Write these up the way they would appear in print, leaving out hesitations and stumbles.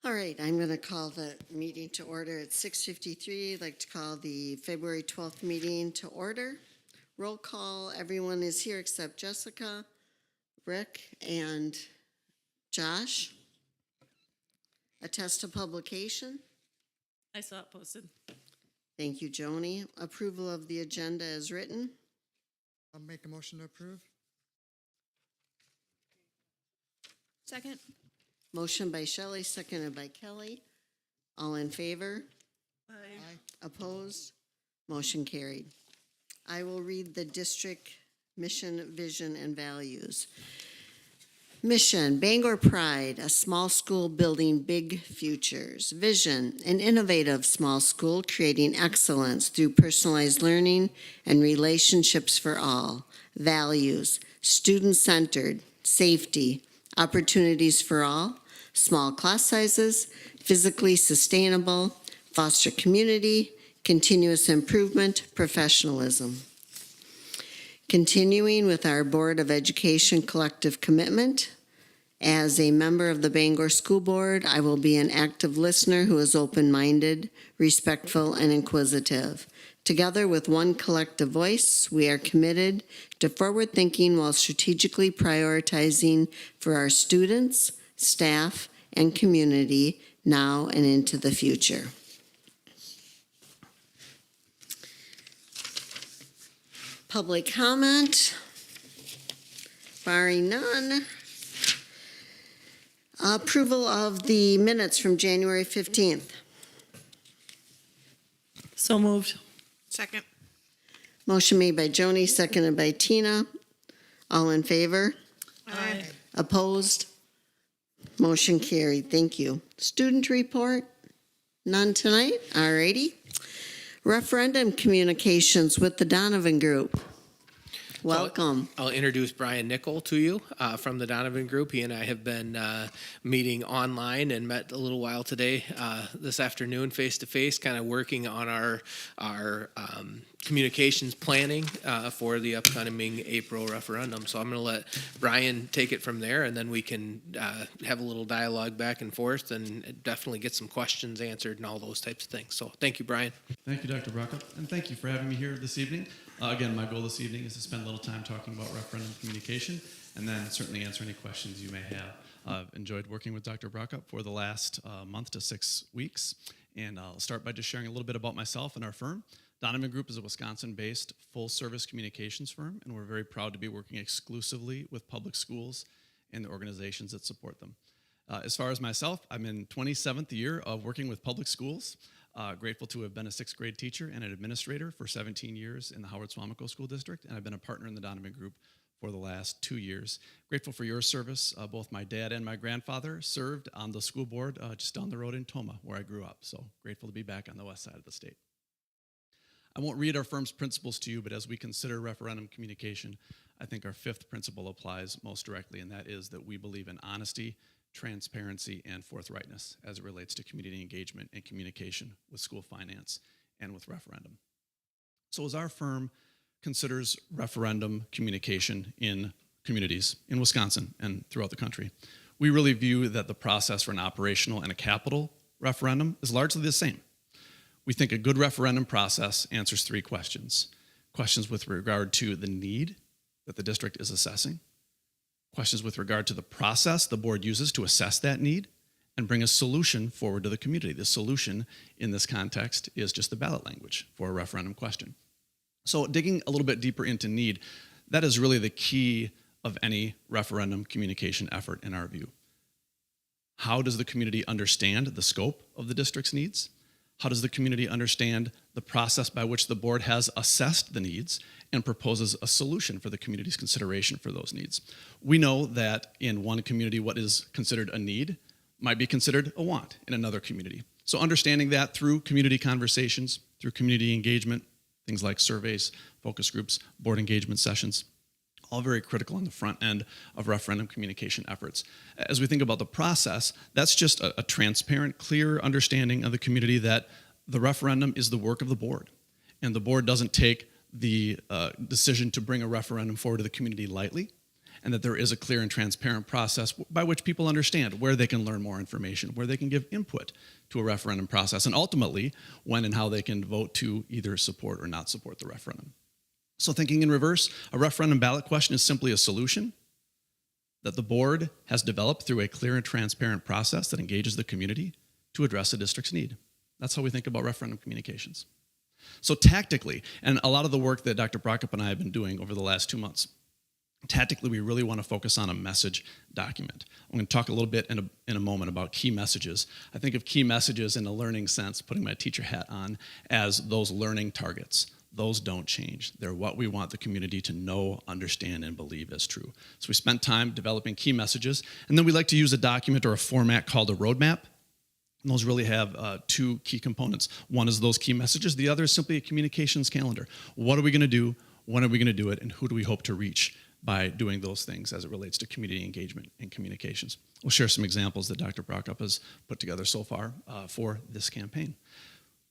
All right, I'm going to call the meeting to order at 6:53. I'd like to call the February 12th meeting to order. Roll call, everyone is here except Jessica, Rick, and Josh. Attest to publication. I saw it posted. Thank you, Joni. Approval of the agenda as written. I'll make a motion to approve. Second. Motion by Shelley, seconded by Kelly. All in favor? Aye. Opposed? Motion carried. I will read the district mission, vision, and values. Mission, Bangor Pride, a small school building big futures. Vision, an innovative small school creating excellence through personalized learning and relationships for all. Values, student-centered, safety, opportunities for all, small class sizes, physically sustainable, foster community, continuous improvement, professionalism. Continuing with our Board of Education collective commitment, as a member of the Bangor School Board, I will be an active listener who is open-minded, respectful, and inquisitive. Together with one collective voice, we are committed to forward thinking while strategically prioritizing for our students, staff, and community now and into the future. Public comment, barring none. Approval of the minutes from January 15th. So moved. Second. Motion made by Joni, seconded by Tina. All in favor? Aye. Opposed? Motion carried. Thank you. Student report? None tonight? All righty. Referendum communications with the Donovan Group. Welcome. I'll introduce Brian Nickel to you from the Donovan Group. He and I have been meeting online and met a little while today, this afternoon, face to face, kind of working on our communications planning for the upcoming April referendum. So I'm going to let Brian take it from there, and then we can have a little dialogue back and forth, and definitely get some questions answered and all those types of things. So thank you, Brian. Thank you, Dr. Brockup, and thank you for having me here this evening. Again, my goal this evening is to spend a little time talking about referendum communication, and then certainly answer any questions you may have. I've enjoyed working with Dr. Brockup for the last month to 6 weeks, and I'll start by just sharing a little bit about myself and our firm. Donovan Group is a Wisconsin-based full-service communications firm, and we're very proud to be working exclusively with public schools and the organizations that support them. As far as myself, I'm in 27th year of working with public schools. Grateful to have been a 6th grade teacher and an administrator for 17 years in the Howard-Swamico School District, and I've been a partner in the Donovan Group for the last 2 years. Grateful for your service. Both my dad and my grandfather served on the school board just down the road in Toma, where I grew up, so grateful to be back on the west side of the state. I won't read our firm's principles to you, but as we consider referendum communication, I think our 5th principle applies most directly, and that is that we believe in honesty, transparency, and forthrightness as it relates to community engagement and communication with school finance and with referendum. So as our firm considers referendum communication in communities in Wisconsin and throughout the country, we really view that the process for an operational and a capital referendum is largely the same. We think a good referendum process answers 3 questions. Questions with regard to the need that the district is assessing, questions with regard to the process the board uses to assess that need, and bring a solution forward to the community. The solution in this context is just the ballot language for a referendum question. So digging a little bit deeper into need, that is really the key of any referendum communication effort in our view. How does the community understand the scope of the district's needs? How does the community understand the process by which the board has assessed the needs and proposes a solution for the community's consideration for those needs? We know that in one community, what is considered a need might be considered a want in another community. So understanding that through community conversations, through community engagement, things like surveys, focus groups, board engagement sessions, all very critical on the front end of referendum communication efforts. As we think about the process, that's just a transparent, clear understanding of the community that the referendum is the work of the board. And the board doesn't take the decision to bring a referendum forward to the community lightly. and that there is a clear and transparent process by which people understand where they can learn more information, where they can give input to a referendum process, and ultimately when and how they can vote to either support or not support the referendum. So thinking in reverse, a referendum ballot question is simply a solution that the board has developed through a clear and transparent process that engages the community to address a district's need. That's how we think about referendum communications. So tactically, and a lot of the work that Dr. Brockup and I have been doing over the last 2 months, tactically, we really want to focus on a message document. I'm going to talk a little bit in a moment about key messages. I think of key messages in a learning sense, putting my teacher hat on, as those learning targets. Those don't change. They're what we want the community to know, understand, and believe as true. So we spent time developing key messages, and then we like to use a document or a format called a roadmap. And those really have two key components. One is those key messages. The other is simply a communications calendar. What are we going to do? When are we going to do it? And who do we hope to reach by doing those things as it relates to community engagement and communications? We'll share some examples that Dr. Brockup has put together so far for this campaign.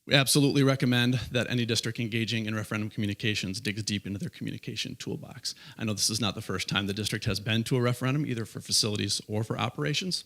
We absolutely recommend that any district engaging in referendum communications digs deep into their communication toolbox. I know this is not the first time the district has been to a referendum, either for facilities or for operations.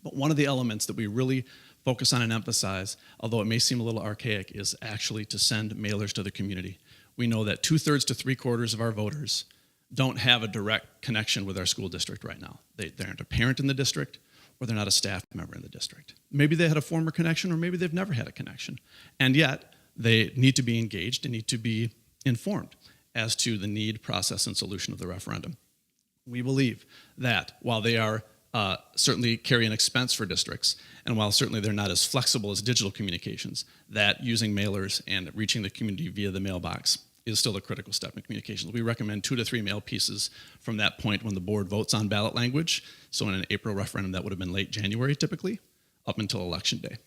But one of the elements that we really focus on and emphasize, although it may seem a little archaic, is actually to send mailers to the community. We know that 2/3 to 3/4 of our voters don't have a direct connection with our school district right now. They aren't a parent in the district, or they're not a staff member in the district. Maybe they had a former connection, or maybe they've never had a connection. And yet, they need to be engaged and need to be informed as to the need, process, and solution of the referendum. We believe that while they are certainly carry an expense for districts, and while certainly they're not as flexible as digital communications, that using mailers and reaching the community via the mailbox is still a critical step in communications. We recommend 2 to 3 mail pieces from that point when the board votes on ballot language. So in an April referendum, that would have been late January typically, up until election day.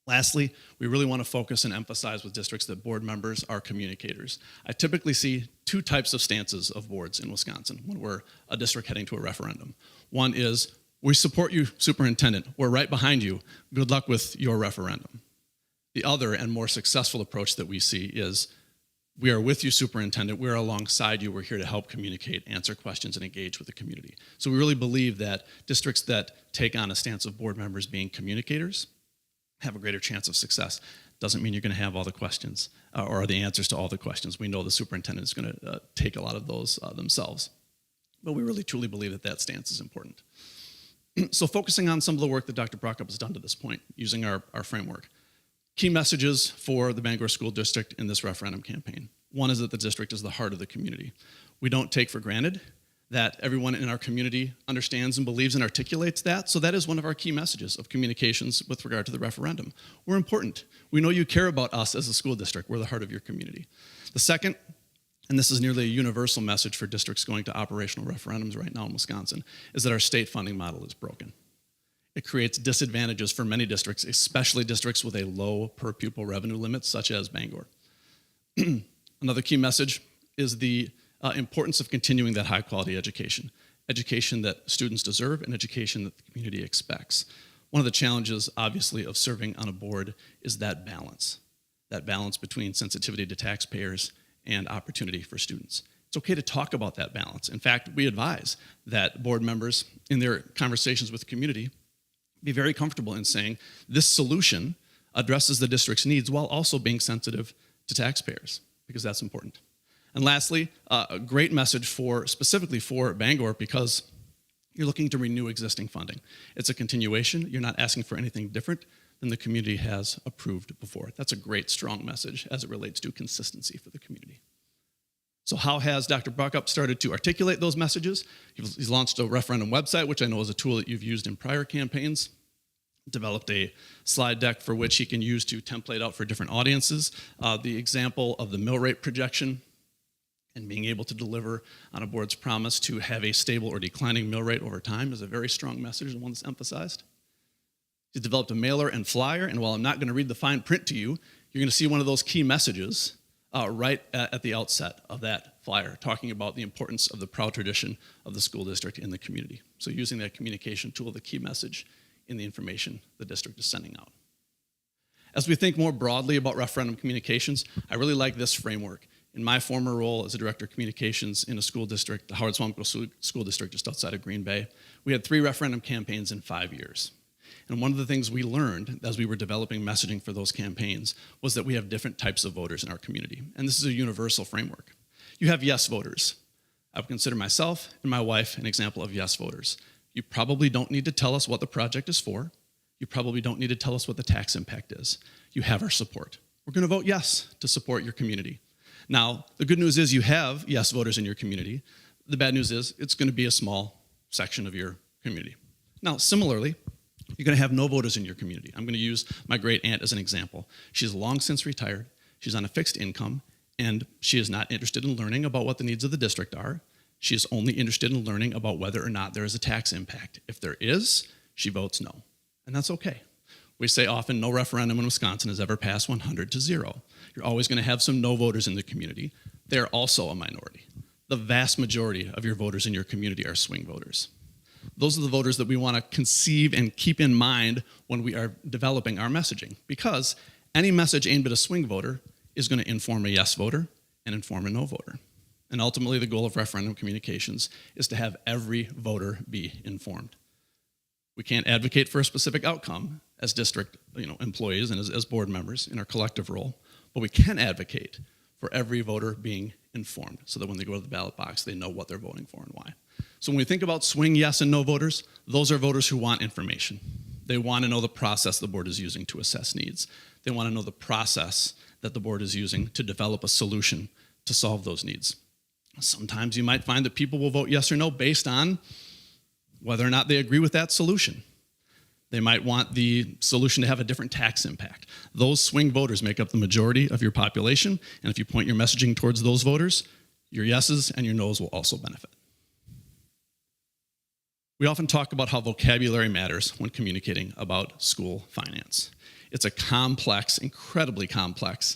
Lastly, we really want to focus and emphasize with districts that board members are communicators. I typically see 2 types of stances of boards in Wisconsin when we're a district heading to a referendum. One is, we support you, superintendent. We're right behind you. Good luck with your referendum. The other and more successful approach that we see is, we are with you, superintendent. We're alongside you. We're here to help communicate, answer questions, and engage with the community. So we really believe that districts that take on a stance of board members being communicators have a greater chance of success. Doesn't mean you're going to have all the questions or the answers to all the questions. We know the superintendent is going to take a lot of those themselves. But we really truly believe that that stance is important. So focusing on some of the work that Dr. Brockup has done to this point, using our framework. Key messages for the Bangor School District in this referendum campaign. One is that the district is the heart of the community. We don't take for granted that everyone in our community understands and believes and articulates that, so that is one of our key messages of communications with regard to the referendum. We're important. We know you care about us as a school district. We're the heart of your community. The second, and this is nearly a universal message for districts going to operational referendums right now in Wisconsin, is that our state funding model is broken. It creates disadvantages for many districts, especially districts with a low per pupil revenue limit, such as Bangor. Another key message is the importance of continuing that high quality education. Education that students deserve and education that the community expects. One of the challenges, obviously, of serving on a board is that balance between sensitivity to taxpayers and opportunity for students. It's okay to talk about that balance. In fact, we advise that board members, in their conversations with the community, be very comfortable in saying this solution addresses the district's needs while also being sensitive to taxpayers, because that's important. And lastly, a great message specifically for Bangor, because you're looking to renew existing funding. It's a continuation. You're not asking for anything different than the community has approved before. That's a great, strong message as it relates to consistency for the community. So how has Dr. Brockup started to articulate those messages? He's launched a referendum website, which I know is a tool that you've used in prior campaigns. Developed a slide deck for which he can use to template out for different audiences. The example of the mill rate projection and being able to deliver on a board's promise to have a stable or declining mill rate over time is a very strong message and one that's emphasized. He's developed a mailer and flyer, and while I'm not going to read the fine print to you, you're going to see one of those key messages right at the outset of that flyer, talking about the importance of the proud tradition of the school district in the community. So using that communication tool, the key message in the information the district is sending out. As we think more broadly about referendum communications, I really like this framework. In my former role as a director of communications in a school district, the Howard Swamco School District just outside of Green Bay, we had 3 referendum campaigns in 5 years. And one of the things we learned as we were developing messaging for those campaigns was that we have different types of voters in our community. And this is a universal framework. You have yes voters. I would consider myself and my wife an example of yes voters. You probably don't need to tell us what the project is for. You probably don't need to tell us what the tax impact is. You have our support. We're going to vote yes to support your community. Now, the good news is you have yes voters in your community. The bad news is it's going to be a small section of your community. Now, similarly, you're going to have no voters in your community. I'm going to use my great aunt as an example. She's long since retired. She's on a fixed income, and she is not interested in learning about what the needs of the district are. She is only interested in learning about whether or not there is a tax impact. If there is, she votes no, and that's okay. We say often no referendum in Wisconsin has ever passed 100 to 0. You're always going to have some no voters in the community. They're also a minority. The vast majority of your voters in your community are swing voters. Those are the voters that we want to conceive and keep in mind when we are developing our messaging, because any message aimed at a swing voter is going to inform a yes voter and inform a no voter. And ultimately, the goal of referendum communications is to have every voter be informed. We can't advocate for a specific outcome as district employees and as board members in our collective role, but we can advocate for every voter being informed so that when they go to the ballot box, they know what they're voting for and why. So when we think about swing yes and no voters, those are voters who want information. They want to know the process the board is using to assess needs. They want to know the process that the board is using to develop a solution to solve those needs. Sometimes you might find that people will vote yes or no based on whether or not they agree with that solution. They might want the solution to have a different tax impact. Those swing voters make up the majority of your population, and if you point your messaging towards those voters, your yeses and your nos will also benefit. We often talk about how vocabulary matters when communicating about school finance. It's a complex, incredibly complex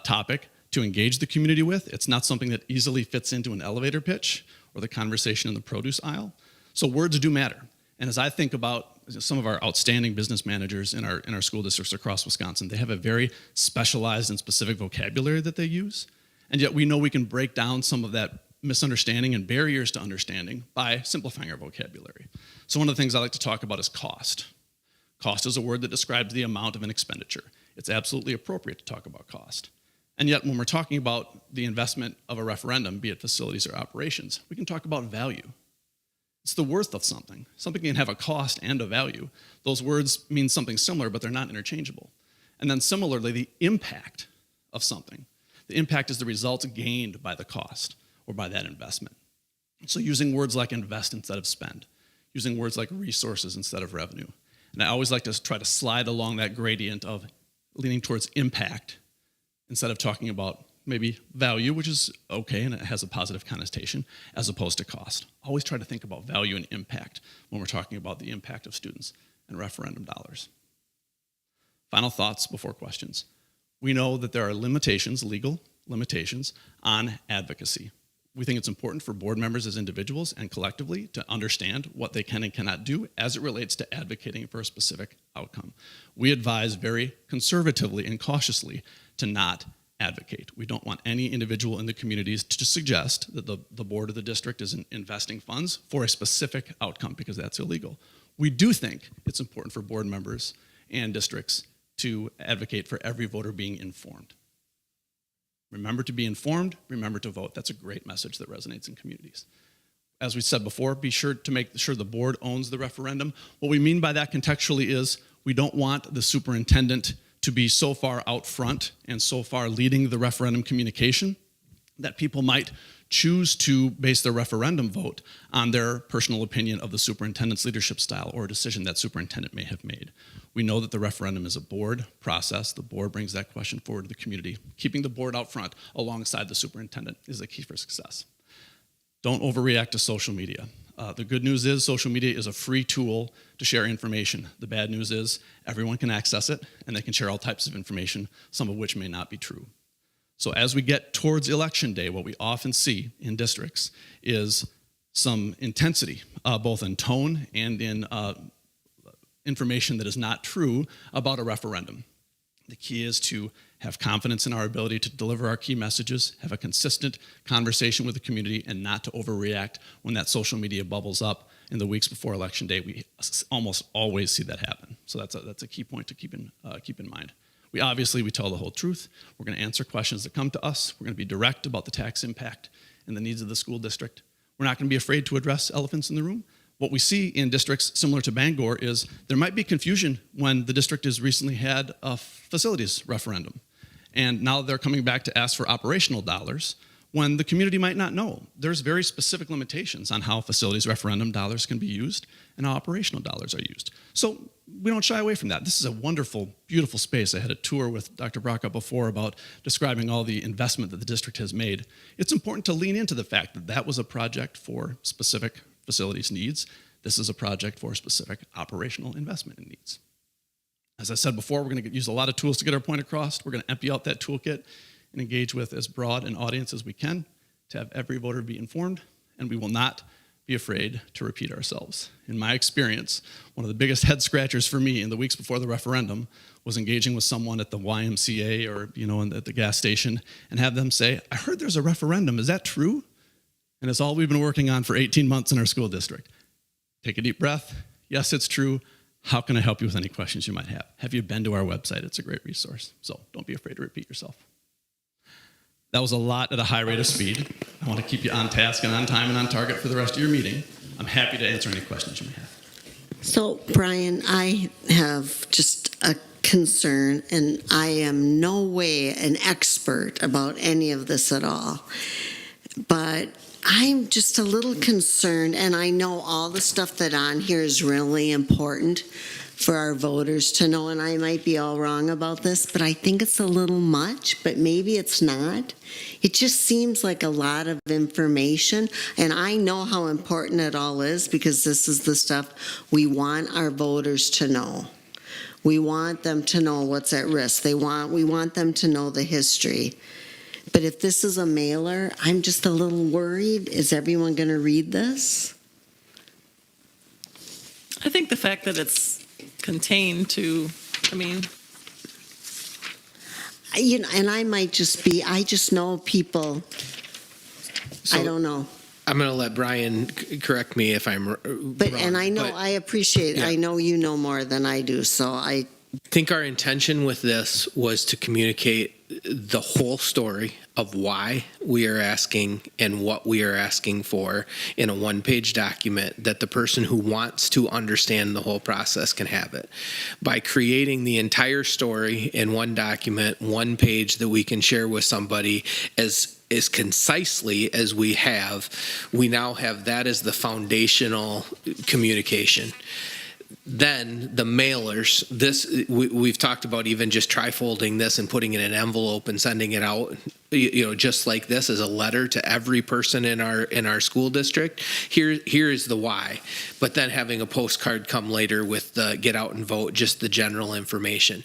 topic to engage the community with. It's not something that easily fits into an elevator pitch or the conversation in the produce aisle. So words do matter. And as I think about some of our outstanding business managers in our school districts across Wisconsin, they have a very specialized and specific vocabulary that they use. And yet we know we can break down some of that misunderstanding and barriers to understanding by simplifying our vocabulary. So one of the things I like to talk about is cost. Cost is a word that describes the amount of an expenditure. It's absolutely appropriate to talk about cost. And yet when we're talking about the investment of a referendum, be it facilities or operations, we can talk about value. It's the worth of something. Something can have a cost and a value. Those words mean something similar, but they're not interchangeable. And then similarly, the impact of something. The impact is the results gained by the cost or by that investment. So using words like invest instead of spend, using words like resources instead of revenue. And I always like to try to slide along that gradient of leaning towards impact instead of talking about maybe value, which is okay and it has a positive connotation, as opposed to cost. Always try to think about value and impact when we're talking about the impact of students and referendum dollars. Final thoughts before questions. We know that there are limitations, legal limitations, on advocacy. We think it's important for board members as individuals and collectively to understand what they can and cannot do as it relates to advocating for a specific outcome. We advise very conservatively and cautiously to not advocate. We don't want any individual in the communities to suggest that the board of the district is investing funds for a specific outcome because that's illegal. We do think it's important for board members and districts to advocate for every voter being informed. Remember to be informed, remember to vote. That's a great message that resonates in communities. As we said before, be sure to make sure the board owns the referendum. What we mean by that contextually is we don't want the superintendent to be so far out front and so far leading the referendum communication that people might choose to base their referendum vote on their personal opinion of the superintendent's leadership style or a decision that superintendent may have made. We know that the referendum is a board process. The board brings that question forward to the community. Keeping the board out front alongside the superintendent is the key for success. Don't overreact to social media. The good news is social media is a free tool to share information. The bad news is everyone can access it and they can share all types of information, some of which may not be true. So as we get towards election day, what we often see in districts is some intensity, both in tone and in information that is not true about a referendum. The key is to have confidence in our ability to deliver our key messages, have a consistent conversation with the community, and not to overreact when that social media bubbles up in the weeks before Election Day. We almost always see that happen. So that's a key point to keep in mind. We tell the whole truth. We're going to answer questions that come to us. We're going to be direct about the tax impact and the needs of the school district. We're not going to be afraid to address elephants in the room. What we see in districts similar to Bangor is there might be confusion when the district has recently had a facilities referendum. And now they're coming back to ask for operational dollars when the community might not know. There's very specific limitations on how facilities referendum dollars can be used and how operational dollars are used. So we don't shy away from that. This is a wonderful, beautiful space. I had a tour with Dr. Braca before about describing all the investment that the district has made. It's important to lean into the fact that that was a project for specific facilities needs. This is a project for specific operational investment and needs. As I said before, we're going to use a lot of tools to get our point across. We're going to empty out that toolkit and engage with as broad an audience as we can to have every voter be informed, and we will not be afraid to repeat ourselves. In my experience, one of the biggest head scratchers for me in the weeks before the referendum was engaging with someone at the YMCA or at the gas station and have them say, "I heard there's a referendum, is that true?" And it's all we've been working on for 18 months in our school district. Take a deep breath. Yes, it's true. How can I help you with any questions you might have? Have you been to our website? It's a great resource. So don't be afraid to repeat yourself. That was a lot at a high rate of speed. I want to keep you on task and on time and on target for the rest of your meeting. I'm happy to answer any questions you may have. So, Brian, I have just a concern, and I am no way an expert about any of this at all. But I'm just a little concerned, and I know all the stuff that on here is really important for our voters to know, and I might be all wrong about this, but I think it's a little much, but maybe it's not. It just seems like a lot of information, and I know how important it all is because this is the stuff we want our voters to know. We want them to know what's at risk. We want them to know the history. But if this is a mailer, I'm just a little worried. Is everyone going to read this? I think the fact that it's contained to, And I might just be, I just know people, I don't know. I'm going to let Brian correct me if I'm But, wrong. and I know, but I appreciate it. Yeah. I know you know more than I do, so I think our intention with this was to communicate the whole story of why we are asking and what we are asking for in a one-page document that the person who wants to understand the whole process can have it. By creating the entire story in one document, one page that we can share with somebody as concisely as we now have that as the foundational communication. Then the mailers, we've talked about even just trifolding this and putting it in an envelope and sending it out, just like this as a letter to every person in our school district. Here is the why, but then having a postcard come later with the get out and vote, just the general information.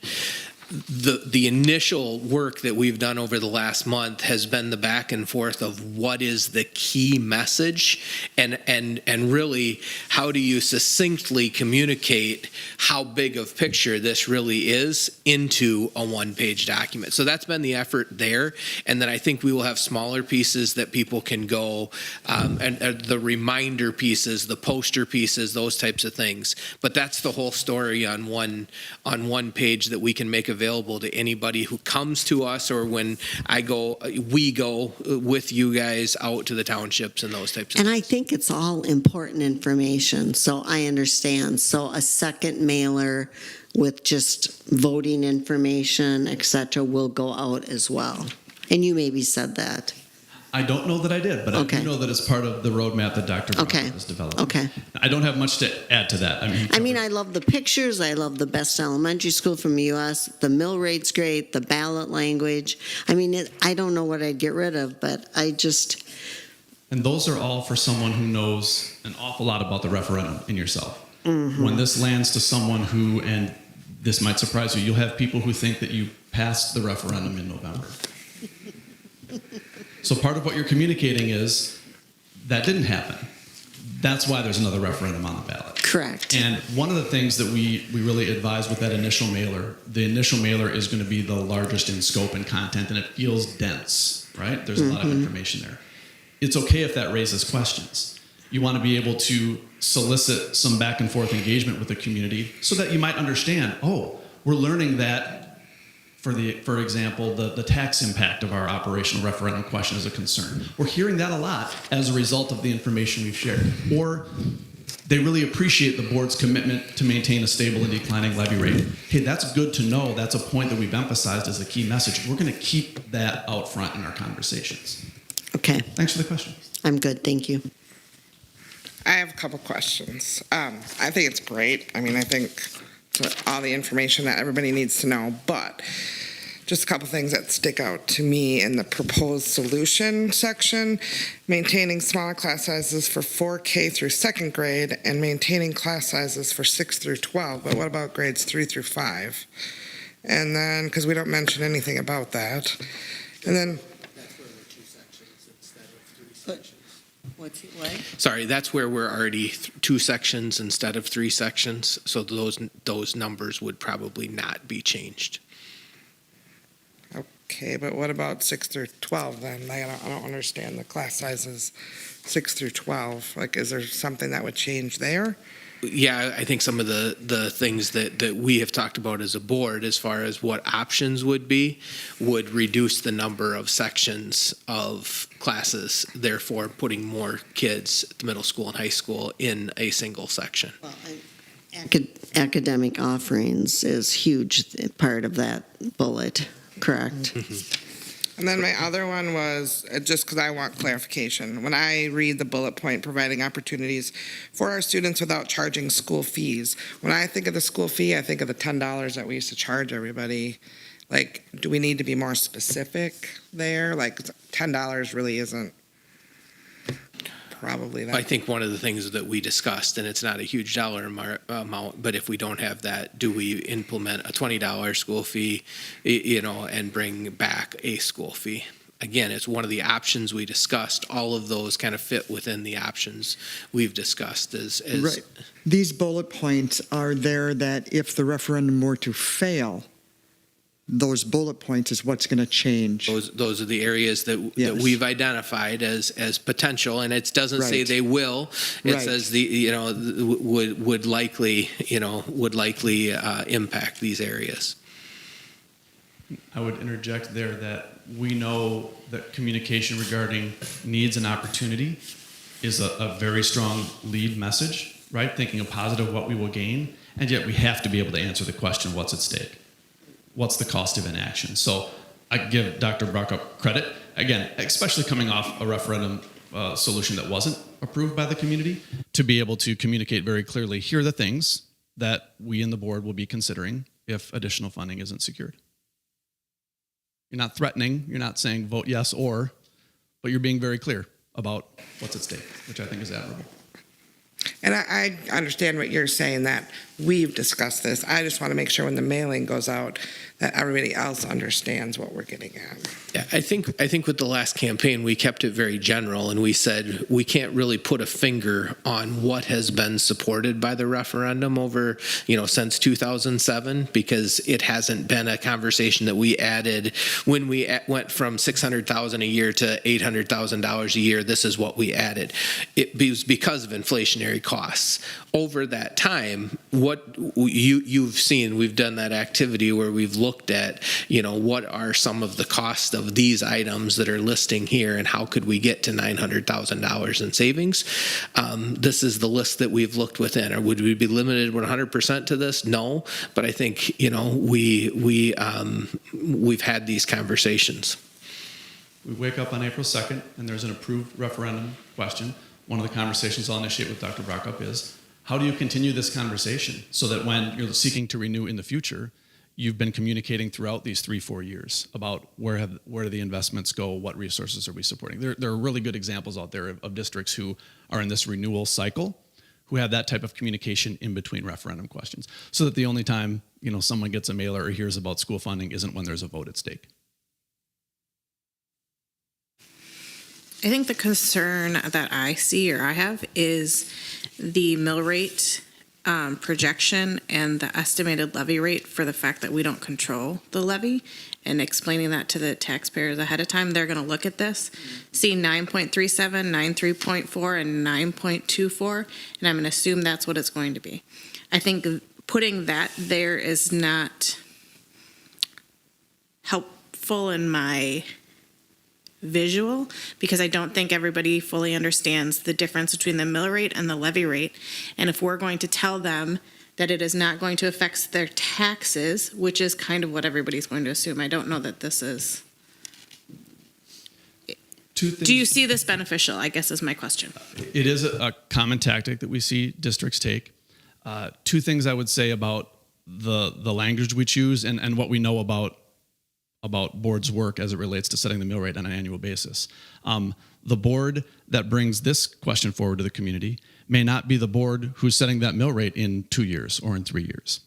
The initial work that we've done over the last month has been the back and forth of what is the key message and really how do you succinctly communicate how big of picture this really is into a one-page document. So that's been the effort there, and then I think we will have smaller pieces that people can go and the reminder pieces, the poster pieces, those types of things. But that's the whole story on one page that we can make available to anybody who comes to us, or when we go with you guys out to the townships and those types of And things. I think it's all important information, so I understand. So a second mailer with just voting information, et cetera, will go out as well. And you maybe said that. I don't know that I did, but Okay. I do know that it's part of the roadmap that Dr. Braca Okay. has developed. Okay. I don't have much to add to that. I love the pictures. I love the best elementary school from the U.S. The mill rate's great. The ballot language. I don't know what I'd get rid of, but I just... And those are all for someone who knows an awful lot about the referendum in yourself. Mm-hmm. When this lands to someone who, and this might surprise you, you'll have people who think that you passed the referendum in November. So part of what you're communicating is that didn't happen. That's why there's another referendum on the ballot. Correct. And one of the things that we really advise with that initial mailer, the initial mailer is going to be the largest in scope and content, and it feels dense, right? There's a lot of information there. It's okay if that raises questions. You want to be able to solicit some back and forth engagement with the community so that you might understand, oh, we're learning that, for example, the tax impact of our operational referendum question is a concern. We're hearing that a lot as a result of the information we've shared. Or they really appreciate the board's commitment to maintain a stable and declining levy rate. Hey, that's good to know. That's a point that we've emphasized as a key message. We're going to keep that out front in our conversations. Okay, Thanks for the question. I'm good, thank you. I have a couple questions. I think it's great. I mean, I think it's all the information that everybody needs to know, but just a couple things that stick out to me in the proposed solution section: maintaining smaller class sizes for 4K through second grade and maintaining class sizes for 6 through 12. But what about grades 3 through 5? And then, because we don't mention anything about that. And then, What? Sorry, that's where we're already 2 sections instead of 3 sections, so those numbers would probably not be changed. okay, but what about 6 through 12 then? I don't understand the class sizes 6 through 12. Like, is there something that would change there? Yeah, I think some of the things that we have talked about as a board, as far as what options would be, would reduce the number of sections of classes, therefore putting more kids at the middle school and high school in a single section. Well, academic offerings is huge part of that bullet, correct? And then my other one was, just because I want clarification, when I read the bullet point, providing opportunities for our students without charging school fees, when I think of the school fee, I think of the $10 that we used to charge everybody. Like, do we need to be more specific there? Like, $10 really isn't probably that. I think one of the things that we discussed, and it's not a huge dollar amount, but if we don't have that, do we implement a $20 school fee, and bring back a school fee? Again, it's one of the options we discussed. All of those kind of fit within the options we've discussed. Right. These bullet points are there that if the referendum were to fail, those bullet points is what's going to change. Those are the areas that Yes. we've identified as potential, and it doesn't say Right. they will. It Right. says would likely impact these areas. I would interject there that we know that communication regarding needs and opportunity is a very strong lead message, right? Thinking a positive what we will gain, and yet we have to be able to answer the question, what's at stake? What's the cost of inaction? So I give Dr. Brockup credit, again, especially coming off a referendum solution that wasn't approved by the community, to be able to communicate very clearly, here are the things that we in the board will be considering if additional funding isn't secured. You're not threatening, you're not saying vote yes or, but you're being very clear about what's at stake, which I think is admirable. And I understand what you're saying, that we've discussed this. I just want to make sure when the mailing goes out that everybody else understands what we're getting at. Yeah, I think with the last campaign, we kept it very general, and we said we can't really put a finger on what has been supported by the referendum over, since 2007, because it hasn't been a conversation that we added when we went from $600,000 a year to $800,000 a year. This is what we added. It was because of inflationary costs. Over that time, what you've seen, we've done that activity where we've looked at, what are some of the costs of these items that are listing here, and how could we get to $900,000 in savings? This is the list that we've looked within. Or would we be limited 100% to this? No, but I think we've had these conversations. We wake up on April 2nd and there's an approved referendum question. One of the conversations I'll initiate with Dr. Brockup is, how do you continue this conversation so that when you're seeking to renew in the future, you've been communicating throughout these 3-4 years about where do the investments go, what resources are we supporting? There are really good examples out there of districts who are in this renewal cycle who have that type of communication in between referendum questions, so that the only time someone gets a mailer or hears about school funding isn't when there's a vote at stake. I think the concern that I see or I have is the mill rate projection and the estimated levy rate for the fact that we don't control the levy, and explaining that to the taxpayers ahead of time, they're going to look at this, see 9.37, 93.4, and 9.24, and I'm going to assume that's what it's going to be. I think putting that there is not helpful in my visual, because I don't think everybody fully understands the difference between the mill rate and the levy rate. And if we're going to tell them that it is not going to affect their taxes, which is kind of what everybody's going to assume, I don't know that this is. Do you see this beneficial, I guess is my question. It is a common tactic that we see districts take. Two things I would say about the language we choose and what we know about board's work as it relates to setting the mill rate on an annual basis. The board that brings this question forward to the community may not be the board who's setting that mill rate in 2 years or in 3 years.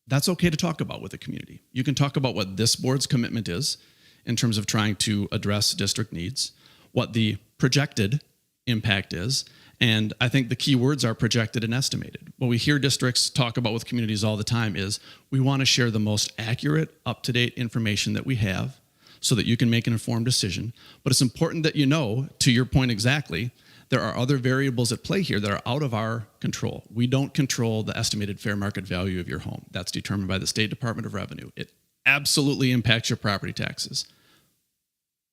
That's okay to talk about with the community. You can talk about what this board's commitment is in terms of trying to address district needs, what the projected impact is, and I think the key words are projected and estimated. What we hear districts talk about with communities all the time is we want to share the most accurate, up-to-date information that we have so that you can make an informed decision. But it's important that you know, to your point exactly, there are other variables at play here that are out of our control. We don't control the estimated fair market value of your home. That's determined by the State Department of Revenue. It absolutely impacts your property taxes.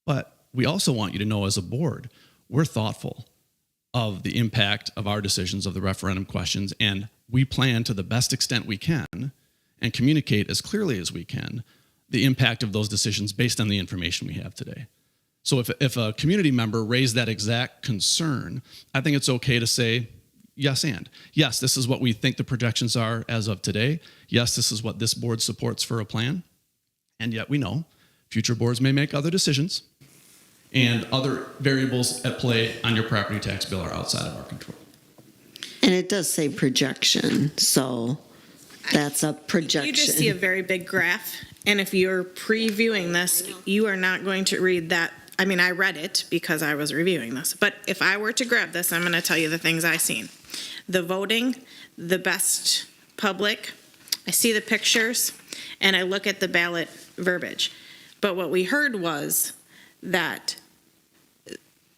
But we also want you to know as a board, we're thoughtful of the impact of our decisions of the referendum questions, and we plan to the best extent we can and communicate as clearly as we can the impact of those decisions based on the information we have today. So if a community member raised that exact concern, I think it's okay to say, yes, and. Yes, this is what we think the projections are as of today. Yes, this is what this board supports for a plan. And yet we know future boards may make other decisions, and other variables at play on your property tax bill are outside of our control. And it does say projection, so that's a projection. You just see a very big graph, and if you're previewing this, you are not going to read that. I mean, I read it because I was reviewing this, but if I were to grab this, I'm going to tell you the things I seen. The voting, the best public, I see the pictures, and I look at the ballot verbiage. But what we heard was that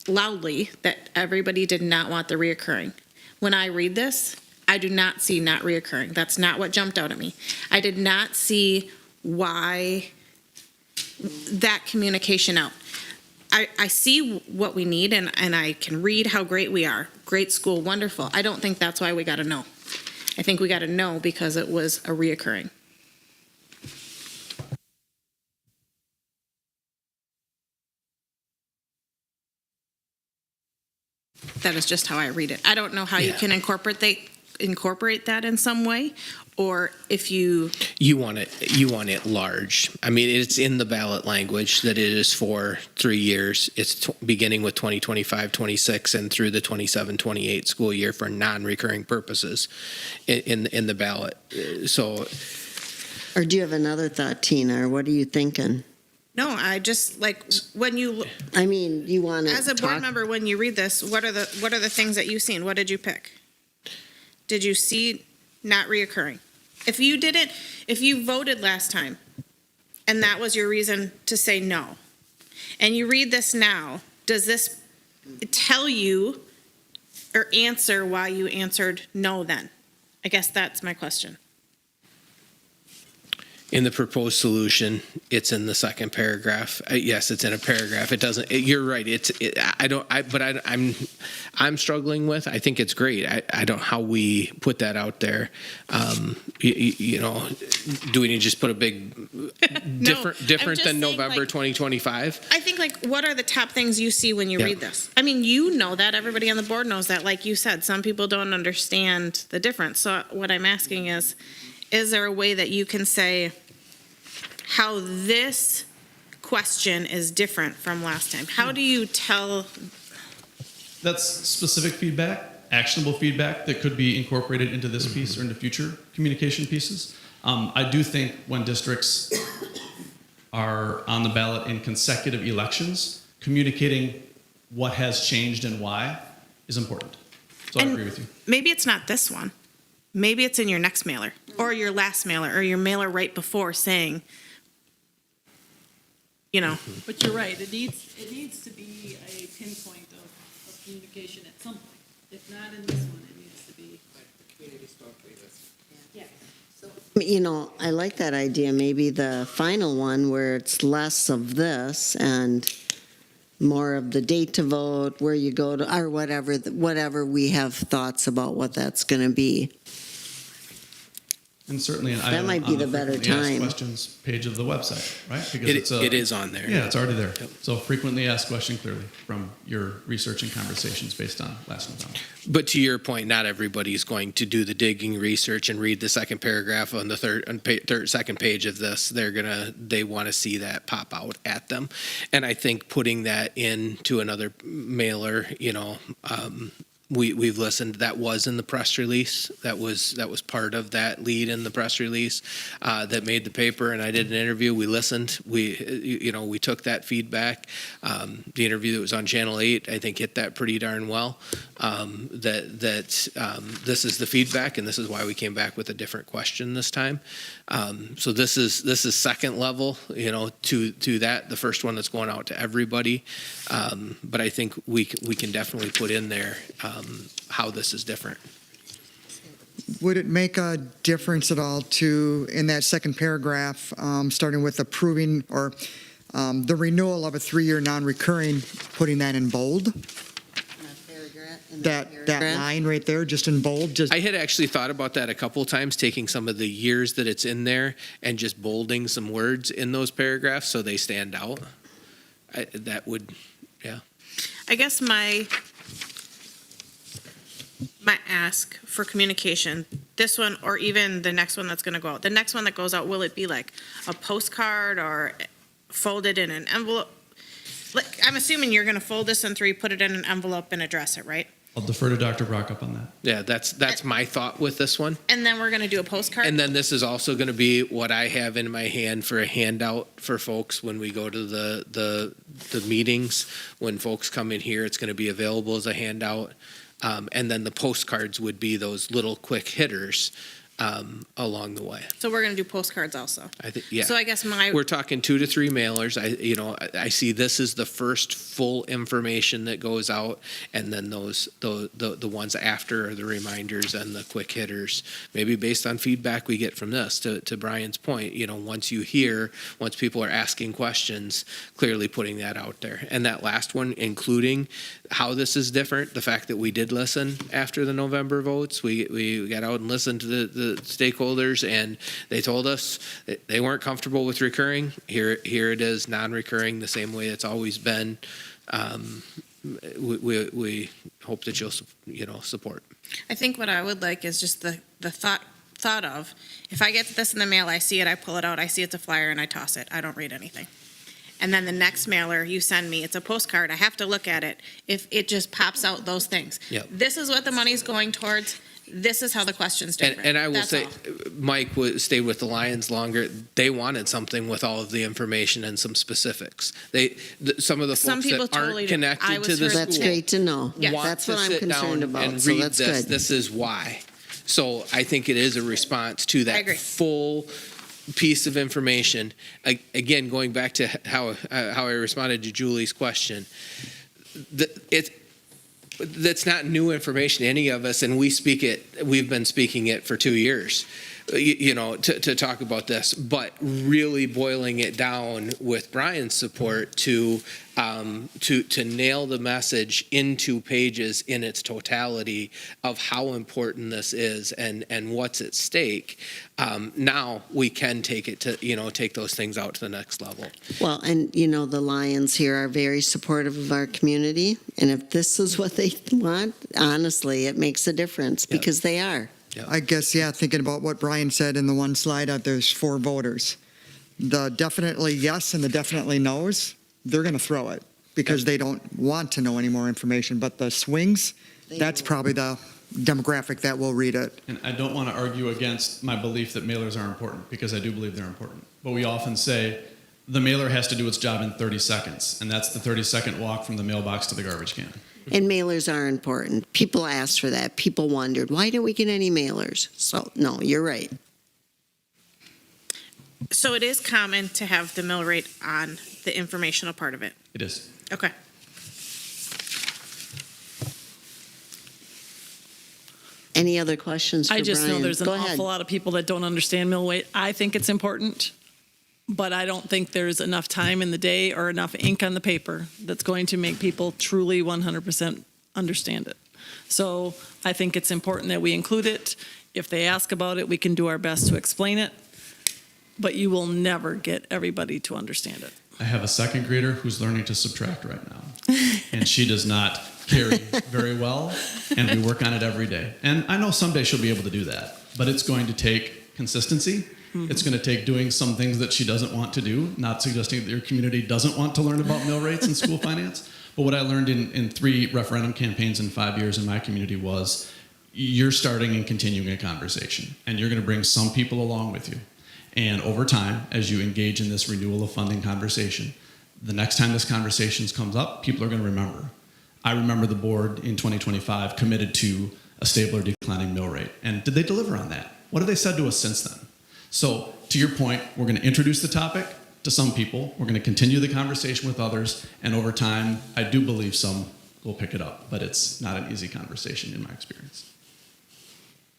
loudly that everybody did not want the reoccurring. When I read this, I do not see not reoccurring. That's not what jumped out at me. I did not see why that communication out. I see what we need, and I can read how great we are. Great school, wonderful. I don't think that's why we got to know. I think we got to know because it was a reoccurring. That is just how I read it. I don't know how you can incorporate that in some way, or if you want it large. I mean, it's in the ballot language that it is for 3 years. It's beginning with 2025-26 and through the 27-28 school year for non-recurring purposes in the ballot. So, Or do you have another thought, Tina, or what are you thinking? No, I just like when you. I mean, you want to as a board member, when you read this, what are the things that you've seen? What did you pick? Did you see not reoccurring? If you voted last time, and that was your reason to say no, and you read this now, does this tell you or answer why you answered no then? I guess that's my question. in the proposed solution, it's in the second paragraph. Yes, it's in a paragraph. It doesn't. You're right. I'm struggling with. I think it's great. I don't how we put that out there. You know, do we need to just put a big different than November 2025? I think what are the top things you see when you read this? I mean, you know that. Everybody on the board knows that. Like you said, some people don't understand the difference. So what I'm asking is there a way that you can say how this question is different from last time? How do you tell? That's specific feedback, actionable feedback that could be incorporated into this piece or into future communication pieces. I do think when districts are on the ballot in consecutive elections, communicating what has changed and why is important. So I agree with you. Maybe it's not this one. maybe it's in your next mailer or your last mailer or your mailer right before saying, you know, But you're right, it needs to be a pinpoint of communication at some point. If not in this one, it needs to be. Yeah. You know, I like that idea, maybe the final one where it's less of this and more of the date to vote, where you go to, or whatever we have thoughts about what that's going to be. And certainly an That item might be on the better frequently asked time. questions page of the website, right? Because It is on there. Yeah, it's already there. Yep. So frequently asked question clearly from your research and conversations based on last November. But to your point, not everybody's going to do the digging research and read the second paragraph on the second page of this. They want to see that pop out at them. And I think putting that into another mailer, we've listened. That was in the press release. That was part of that lead in the press release that made the paper. And I did an interview. We listened. We took that feedback. The interview that was on Channel 8, I think, hit that pretty darn well. This is the feedback, and this is why we came back with a different question this time. So this is second level, to that. The first one that's going out to everybody. But I think we can definitely put in there how this is different. Would it make a difference at all in that second paragraph, starting with approving or the renewal of a 3-year non-recurring, putting that in bold? That line right there, just in bold, just. I had actually thought about that a couple of times, taking some of the years that it's in there and just bolding some words in those paragraphs so they stand out. That would, yeah. I guess my ask for communication, this one or even the next one that's going to go out, the next one that goes out, will it be like a postcard or folded in an envelope? Like, I'm assuming you're going to fold this in 3, put it in an envelope and address it, right? I'll defer to Dr. Brockup on that. Yeah, that's my thought with this one. And then we're going to do a postcard? And then this is also going to be what I have in my hand for a handout for folks when we go to the meetings. When folks come in here, it's going to be available as a handout. And then the postcards would be those little quick hitters along the way. So we're going to do postcards also? I think, yeah. So I guess We're talking 2 to 3 mailers. I see this as the first full information that goes out, and then the ones after are the reminders and the quick hitters. Maybe based on feedback we get from this. To Brian's point, once people are asking questions, clearly putting that out there. And that last one, including how this is different, the fact that we did listen after the November votes, we got out and listened to the stakeholders, and they told us that they weren't comfortable with recurring. Here it is, non-recurring, the same way it's always been. We hope that you'll support. I think what I would like is just the thought of, if I get this in the mail, I see it, I pull it out, I see it's a flyer, and I toss it. I don't read anything. And then the next mailer you send me, it's a postcard. I have to look at it. If it just pops out those things. Yep. This is what the money's going towards. This is how the question's different. And I will That's say, all. Mike stayed with the Lions longer. They wanted something with all of the information and some specifics. Some of the Some folks people that aren't totally do. I connected was to the heard- school That's great to know. Yes. want That's to what I'm sit concerned down about, and so read that's this. good. This is why. So I think it is a response to I that agree. full piece of information. Again, going back to how I responded to Julie's question, that's not new information to any of us, and we've been speaking it for 2 years, to talk about this, but really boiling it down with Brian's support to nail the message in 2 pages in its totality of how important this is and what's at stake. Now we can take it to, take those things out to the next level. Well, and the Lions here are very supportive of our community, and if this is what they want, honestly, it makes a difference, Yep. because they are. I guess, thinking about what Brian said in the one slide, there's 4 voters. The definitely yes and the definitely no's, they're going to throw it because they don't want to know any more information. But the swings, that's probably the demographic that will read it. And I don't want to argue against my belief that mailers are important, because I do believe they're important. But we often say the mailer has to do its job in 30 seconds, and that's the 30-second walk from the mailbox to the garbage can. And mailers are important. People asked for that. People wondered, why didn't we get any mailers? So, no, you're right. So it is common to have the mill rate on the informational part of it. It is. Okay. Any other questions for I Brian? just know there's an Go ahead. awful lot of people that don't understand mill rate. I think it's important, but I don't think there's enough time in the day or enough ink on the paper that's going to make people truly 100% understand it. So I think it's important that we include it. If they ask about it, we can do our best to explain it, but you will never get everybody to understand it. I have a second grader who's learning to subtract right now, and she does not carry very well, and we work on it every day. And I know someday she'll be able to do that, but it's going to take consistency. It's going to take doing some things that she doesn't want to do, not suggesting that your community doesn't want to learn about mill rates and school finance. But what I learned in 3 referendum campaigns in 5 years in my community was you're starting and continuing a conversation, and you're going to bring some people along with you. And over time, as you engage in this renewal of funding conversation, the next time this conversation comes up, people are going to remember. I remember the board in 2025 committed to a stable or declining mill rate. And did they deliver on that? What have they said to us since then? So to your point, we're going to introduce the topic to some people. We're going to continue the conversation with others. And over time, I do believe some will pick it up. But it's not an easy conversation in my experience.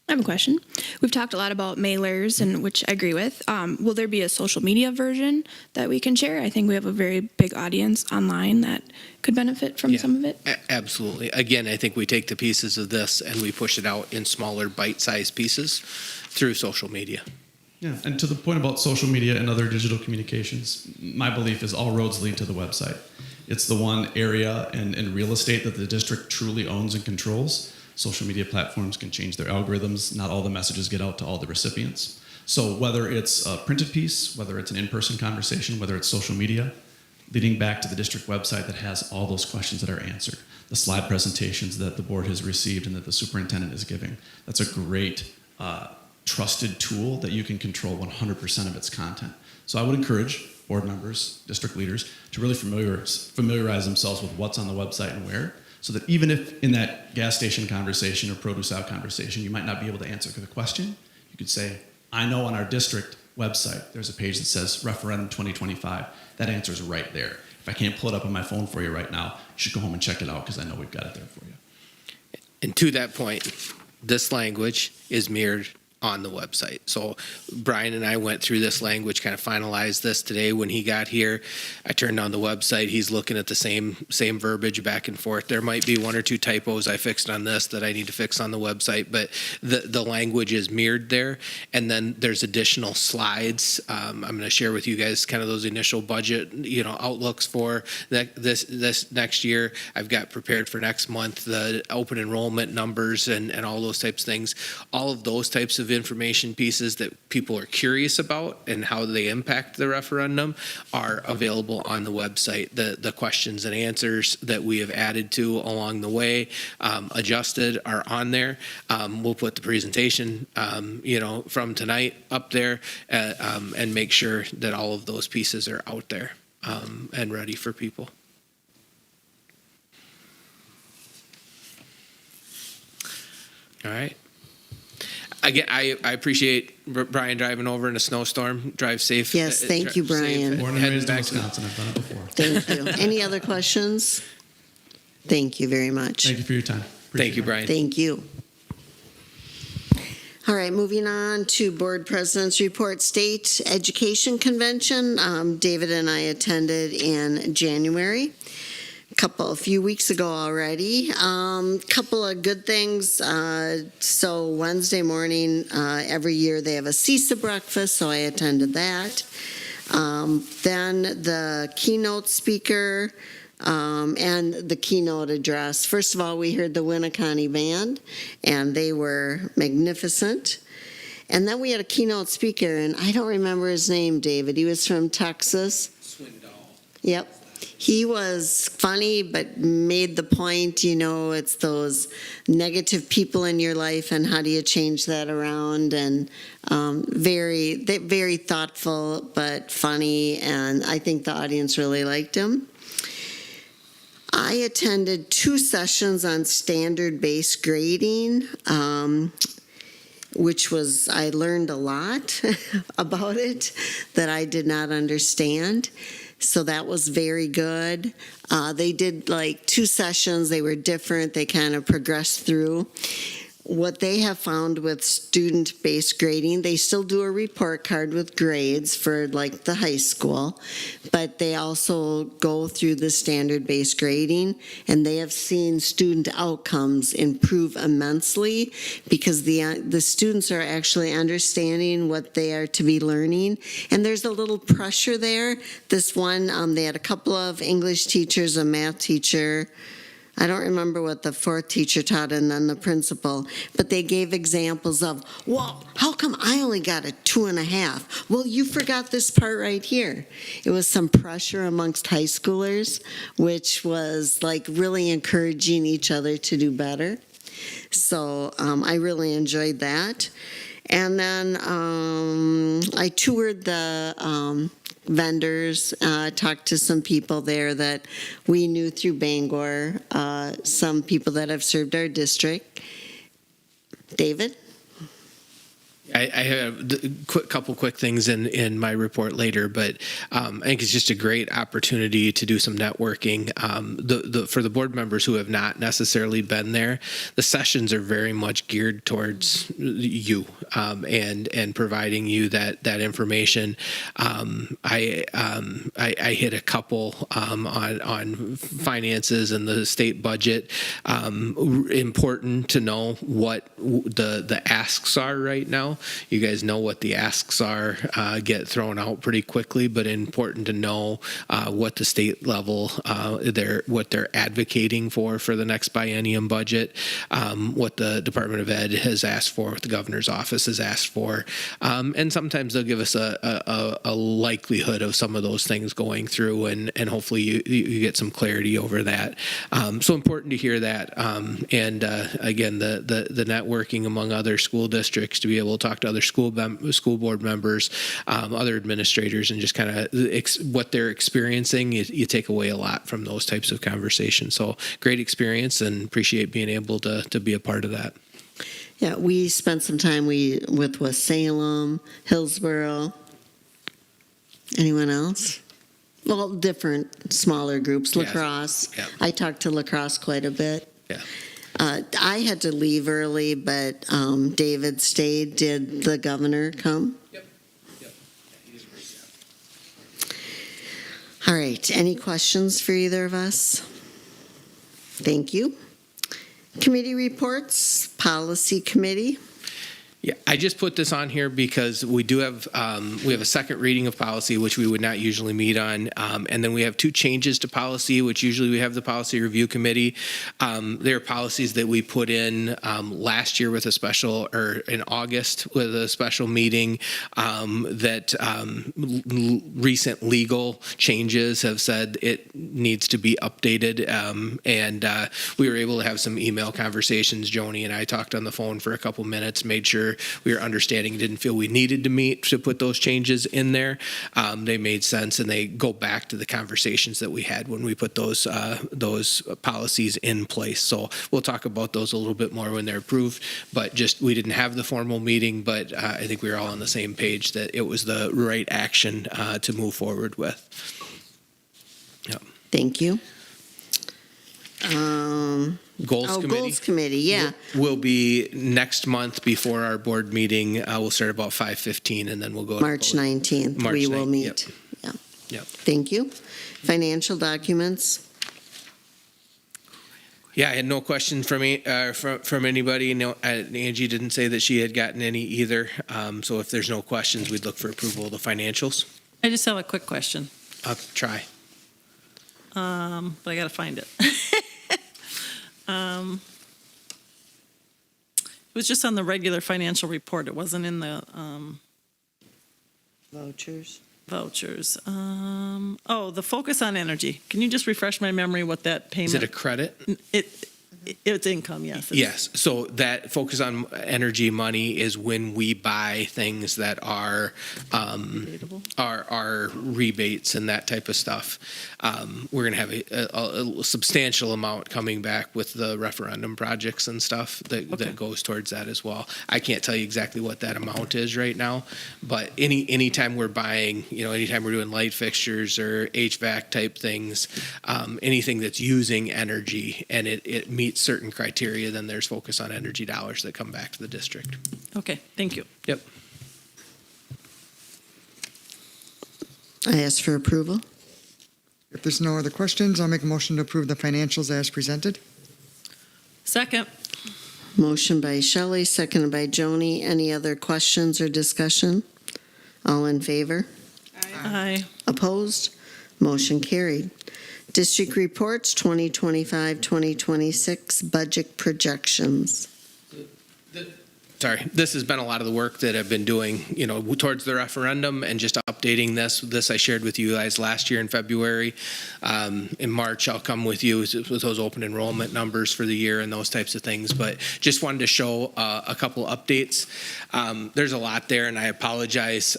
I have a question. We've talked a lot about mailers, and which I agree with. Will there be a social media version that we can share? I think we have a very big audience online that could benefit from some of it. Absolutely. Again, I think we take the pieces of this and we push it out in smaller bite-sized pieces through social media. Yeah, and to the point about social media and other digital communications, my belief is all roads lead to the website. It's the one area in real estate that the district truly owns and controls. Social media platforms can change their algorithms. Not all the messages get out to all the recipients. So whether it's a printed piece, whether it's an in-person conversation, whether it's social media, leading back to the district website that has all those questions that are answered, the slide presentations that the board has received and that the superintendent is giving, that's a great trusted tool that you can control 100% of its content. So I would encourage board members, district leaders, to really familiarize themselves with what's on the website and where, so that even if in that gas station conversation or produce out conversation, you might not be able to answer the question, you could say, I know on our district website, there's a page that says referendum 2025. That answer is right there. If I can't pull it up on my phone for you right now, you should go home and check it out because I know we've got it there for you. And to that point, this language is mirrored on the website. So Brian and I went through this language, kind of finalized this today when he got here. I turned on the website. He's looking at the same verbiage back and forth. There might be 1 or 2 typos I fixed on this that I need to fix on the website, but the language is mirrored there. And then there's additional slides. I'm going to share with you guys kind of those initial budget, outlooks for this next year. I've got prepared for next month the open enrollment numbers and all those types of things. All of those types of information pieces that people are curious about and how they impact the referendum are available on the website. The questions and answers that we have added to along the way, adjusted, are on there. We'll put the presentation, from tonight up there and make sure that all of those pieces are out there and ready for people. All right. Again, I appreciate Brian driving over in a snowstorm. Drive safe. Yes, thank you, Brian. Born and raised in Wisconsin, I've done it before. Thank you. Any other questions? Thank you very much. Thank you for your time. Thank you, Brian. Thank you. All right, moving on to Board President's Report. State Education Convention. David and I attended in January. A few weeks ago already. Couple of good things. So Wednesday morning, every year they have a CISA breakfast, so I attended that. Then the keynote speaker and the keynote address. First of all, we heard the Winneconne Band, and they were magnificent. And then we had a keynote speaker, and I don't remember his name, David. He was from Texas. Swindoll. Yep. He was funny, but made the point, it's those negative people in your life and how do you change that around, and very thoughtful but funny, and I think the audience really liked him. I attended 2 sessions on standard-based grading, which was, I learned a lot about it that I did not understand. So that was very good. They did like 2 sessions. They were different. They kind of progressed through. What they have found with student-based grading, they still do a report card with grades for like the high school, but they also go through the standard-based grading, and they have seen student outcomes improve immensely because the students are actually understanding what they are to be learning, and there's a little pressure there. This one, they had a couple of English teachers, a math teacher, I don't remember what the 4th teacher taught and then the principal, but they gave examples of, well, how come I only got a 2.5? Well, you forgot this part right here. It was some pressure amongst high schoolers, which was like really encouraging each other to do better. So I really enjoyed that. And then I toured the vendors, talked to some people there that we knew through Bangor, some people that have served our district. David? I have a couple quick things in my report later, but I think it's just a great opportunity to do some networking. For the board members who have not necessarily been there, the sessions are very much geared towards you and providing you that information. I hit a couple on finances and the state budget. Important to know what the asks are right now. You guys know what the asks are, get thrown out pretty quickly, but important to know what the state level, what they're advocating for the next biennium budget, what the Department of Ed has asked for, what the governor's office has asked for, and sometimes they'll give us a likelihood of some of those things going through, and hopefully you get some clarity over that. So important to hear that, and again, the networking among other school districts to be able to talk to other school board members, other administrators, and just kind of what they're experiencing. You take away a lot from those types of conversations. So great experience, and appreciate being able to be a part of that. Yeah, we spent some time with West Salem, Hillsborough. Anyone else? Well, different smaller groups. Yeah. Lacrosse. Yeah. I talked to Lacrosse quite a bit. Yeah. I had to leave early, but David stayed. Did the governor come? Yep. Yep. He did a great job. All right. Any questions for either of us? Thank you. Committee reports, policy committee. Yeah, I just put this on here because we do have we have a second reading of policy, which we would not usually meet on, and then we have 2 changes to policy, which usually we have the policy review committee. There are policies that we put in last year with a special, or in August with a special meeting, that recent legal changes have said it needs to be updated, and we were able to have some email conversations. Joni and I talked on the phone for a couple minutes, made sure we were understanding, didn't feel we needed to meet to put those changes in there. They made sense, and they go back to the conversations that we had when we put those policies in place. So we'll talk about those a little bit more when they're approved, but just we didn't have the formal meeting, but I think we were all on the same page that it was the right action to move forward with. Yep. Thank you. Goals Committee. Goals Committee, yeah. Will be next month before our board meeting. We'll start about 5:15, and then we'll go to March 19th, March we will 9th, meet. yep. Yeah. Yep. Thank you. Financial documents. Yeah, I had no questions from anybody. No, Angie didn't say that she had gotten any either. So if there's no questions, we'd look for approval of the financials. I just have a quick question, I'll try. but I got to find it. It was just on the regular financial report. It wasn't in the Vouchers. vouchers. The focus on energy. Can you just refresh my memory what that payment? Is it a credit? It's income, yes. Yes, so that focus on energy money is when we buy things that are rebates and that type of stuff. We're going to have a substantial amount coming back with the referendum projects and stuff that goes towards that as well. I can't tell you exactly what that amount is right now, but anytime we're buying, anytime we're doing light fixtures or HVAC type things, anything that's using energy and it meets certain criteria, then there's focus on energy dollars that come back to the district. Okay, thank you. Yep. I ask for approval. If there's no other questions, I'll make a motion to approve the financials as presented. Second. Motion by Shelley, seconded by Joni. Any other questions or discussion? All in favor? Aye. Opposed? Motion carried. District reports 2025-2026 budget projections. Sorry, this has been a lot of the work that I've been doing, towards the referendum and just updating this. This I shared with you guys last year in February. In March, I'll come with you with those open enrollment numbers for the year and those types of things. But just wanted to show a couple updates. There's a lot there, and I apologize.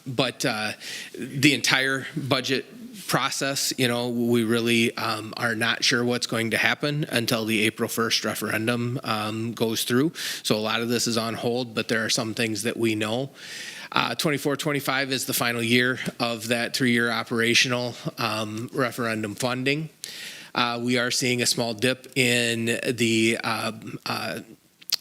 But the entire budget process, we really are not sure what's going to happen until the April 1st referendum goes through. So a lot of this is on hold, but there are some things that we know. 24-25 is the final year of that 3-year operational referendum funding. We are seeing a small dip in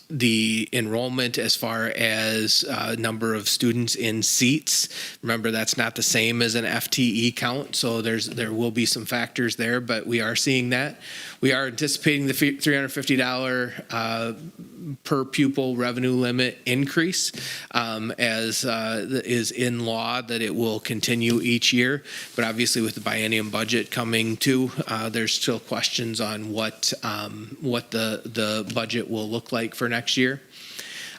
the enrollment as far as number of students in seats. Remember, that's not the same as an FTE count, so there will be some factors there, but we are seeing that. We are anticipating the $350 per pupil revenue limit increase, as is in law that it will continue each year. But obviously, with the biennium budget coming too, there's still questions on what the budget will look like for next year.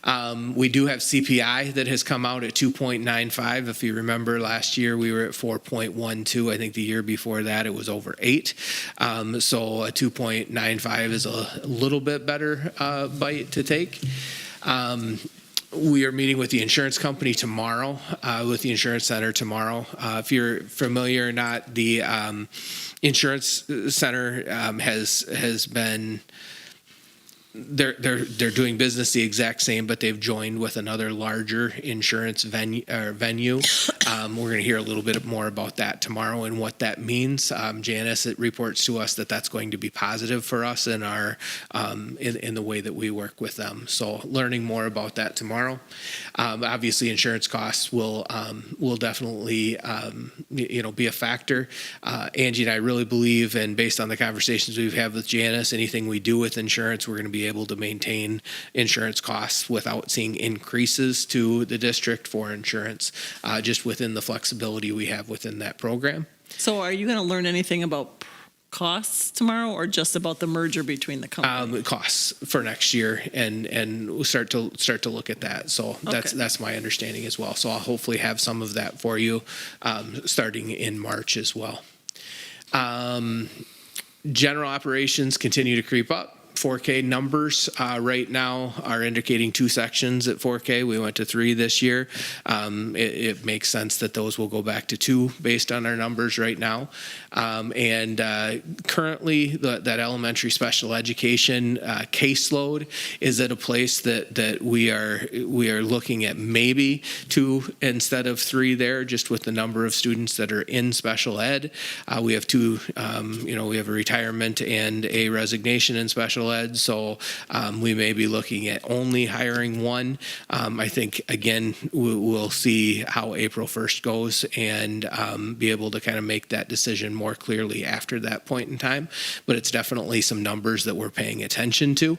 We do have CPI that has come out at 2.95. If you remember, last year we were at 4.12. I think the year before that it was over 8. So a 2.95 is a little bit better bite to take. We are meeting with the insurance company tomorrow, with the insurance center tomorrow. If you're familiar or not, the insurance center has been. They're doing business the exact same, but they've joined with another larger insurance venue. We're going to hear a little bit more about that tomorrow and what that means. Janice, it reports to us that that's going to be positive for us in our in the way that we work with them. So learning more about that tomorrow. Obviously, insurance costs will definitely be a factor. Angie and I really believe, and based on the conversations we've had with Janice, anything we do with insurance, we're going to be able to maintain insurance costs without seeing increases to the district for insurance, just within the flexibility we have within that program. So are you going to learn anything about costs tomorrow, or just about the merger between the companies? Costs for next year, and we'll start to look at that. So that's my understanding as well. So I'll hopefully have some of that for you starting in March as well. General operations continue to creep up. 4K numbers right now are indicating 2 sections at 4K. We went to 3 this year. It makes sense that those will go back to 2 based on our numbers right now. And currently, that elementary special education caseload is at a place that we are looking at maybe 2 instead of 3 there, just with the number of students that are in special ed. We have 2. We have a retirement and a resignation in special ed, so we may be looking at only hiring 1. I think, again, we'll see how April 1st goes and be able to kind of make that decision more clearly after that point in time. But it's definitely some numbers that we're paying attention to.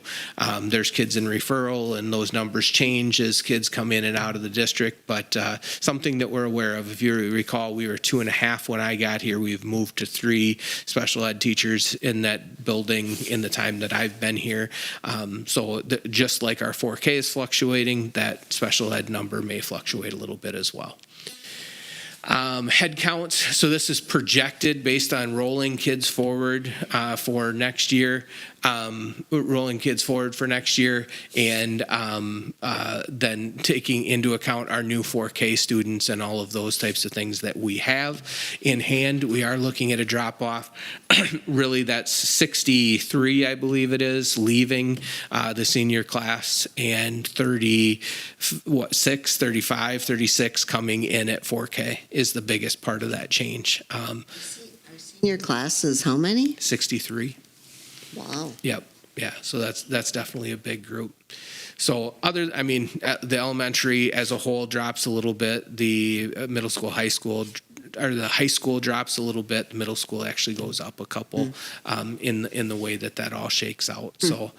There's kids in referral, and those numbers change as kids come in and out of the district, but something that we're aware of. If you recall, we were 2.5 when I got here. We've moved to 3 special ed teachers in that building in the time that I've been here. So just like our 4K is fluctuating, that special ed number may fluctuate a little bit as well. Head counts, so this is projected based on rolling kids forward for next year, rolling kids forward for next year, and then taking into account our new 4K students and all of those types of things that we have in hand. We are looking at a drop off. Really, that's 63, I believe it is, leaving the senior class, and 36 coming in at 4K is the biggest part of that change. Senior class is how many? 63. Wow. Yep. Yeah. So that's definitely a big group. So the elementary as a whole drops a little bit. The middle school, high school, or the high school drops a little bit. The middle school actually goes up a couple in the way that all shakes out. So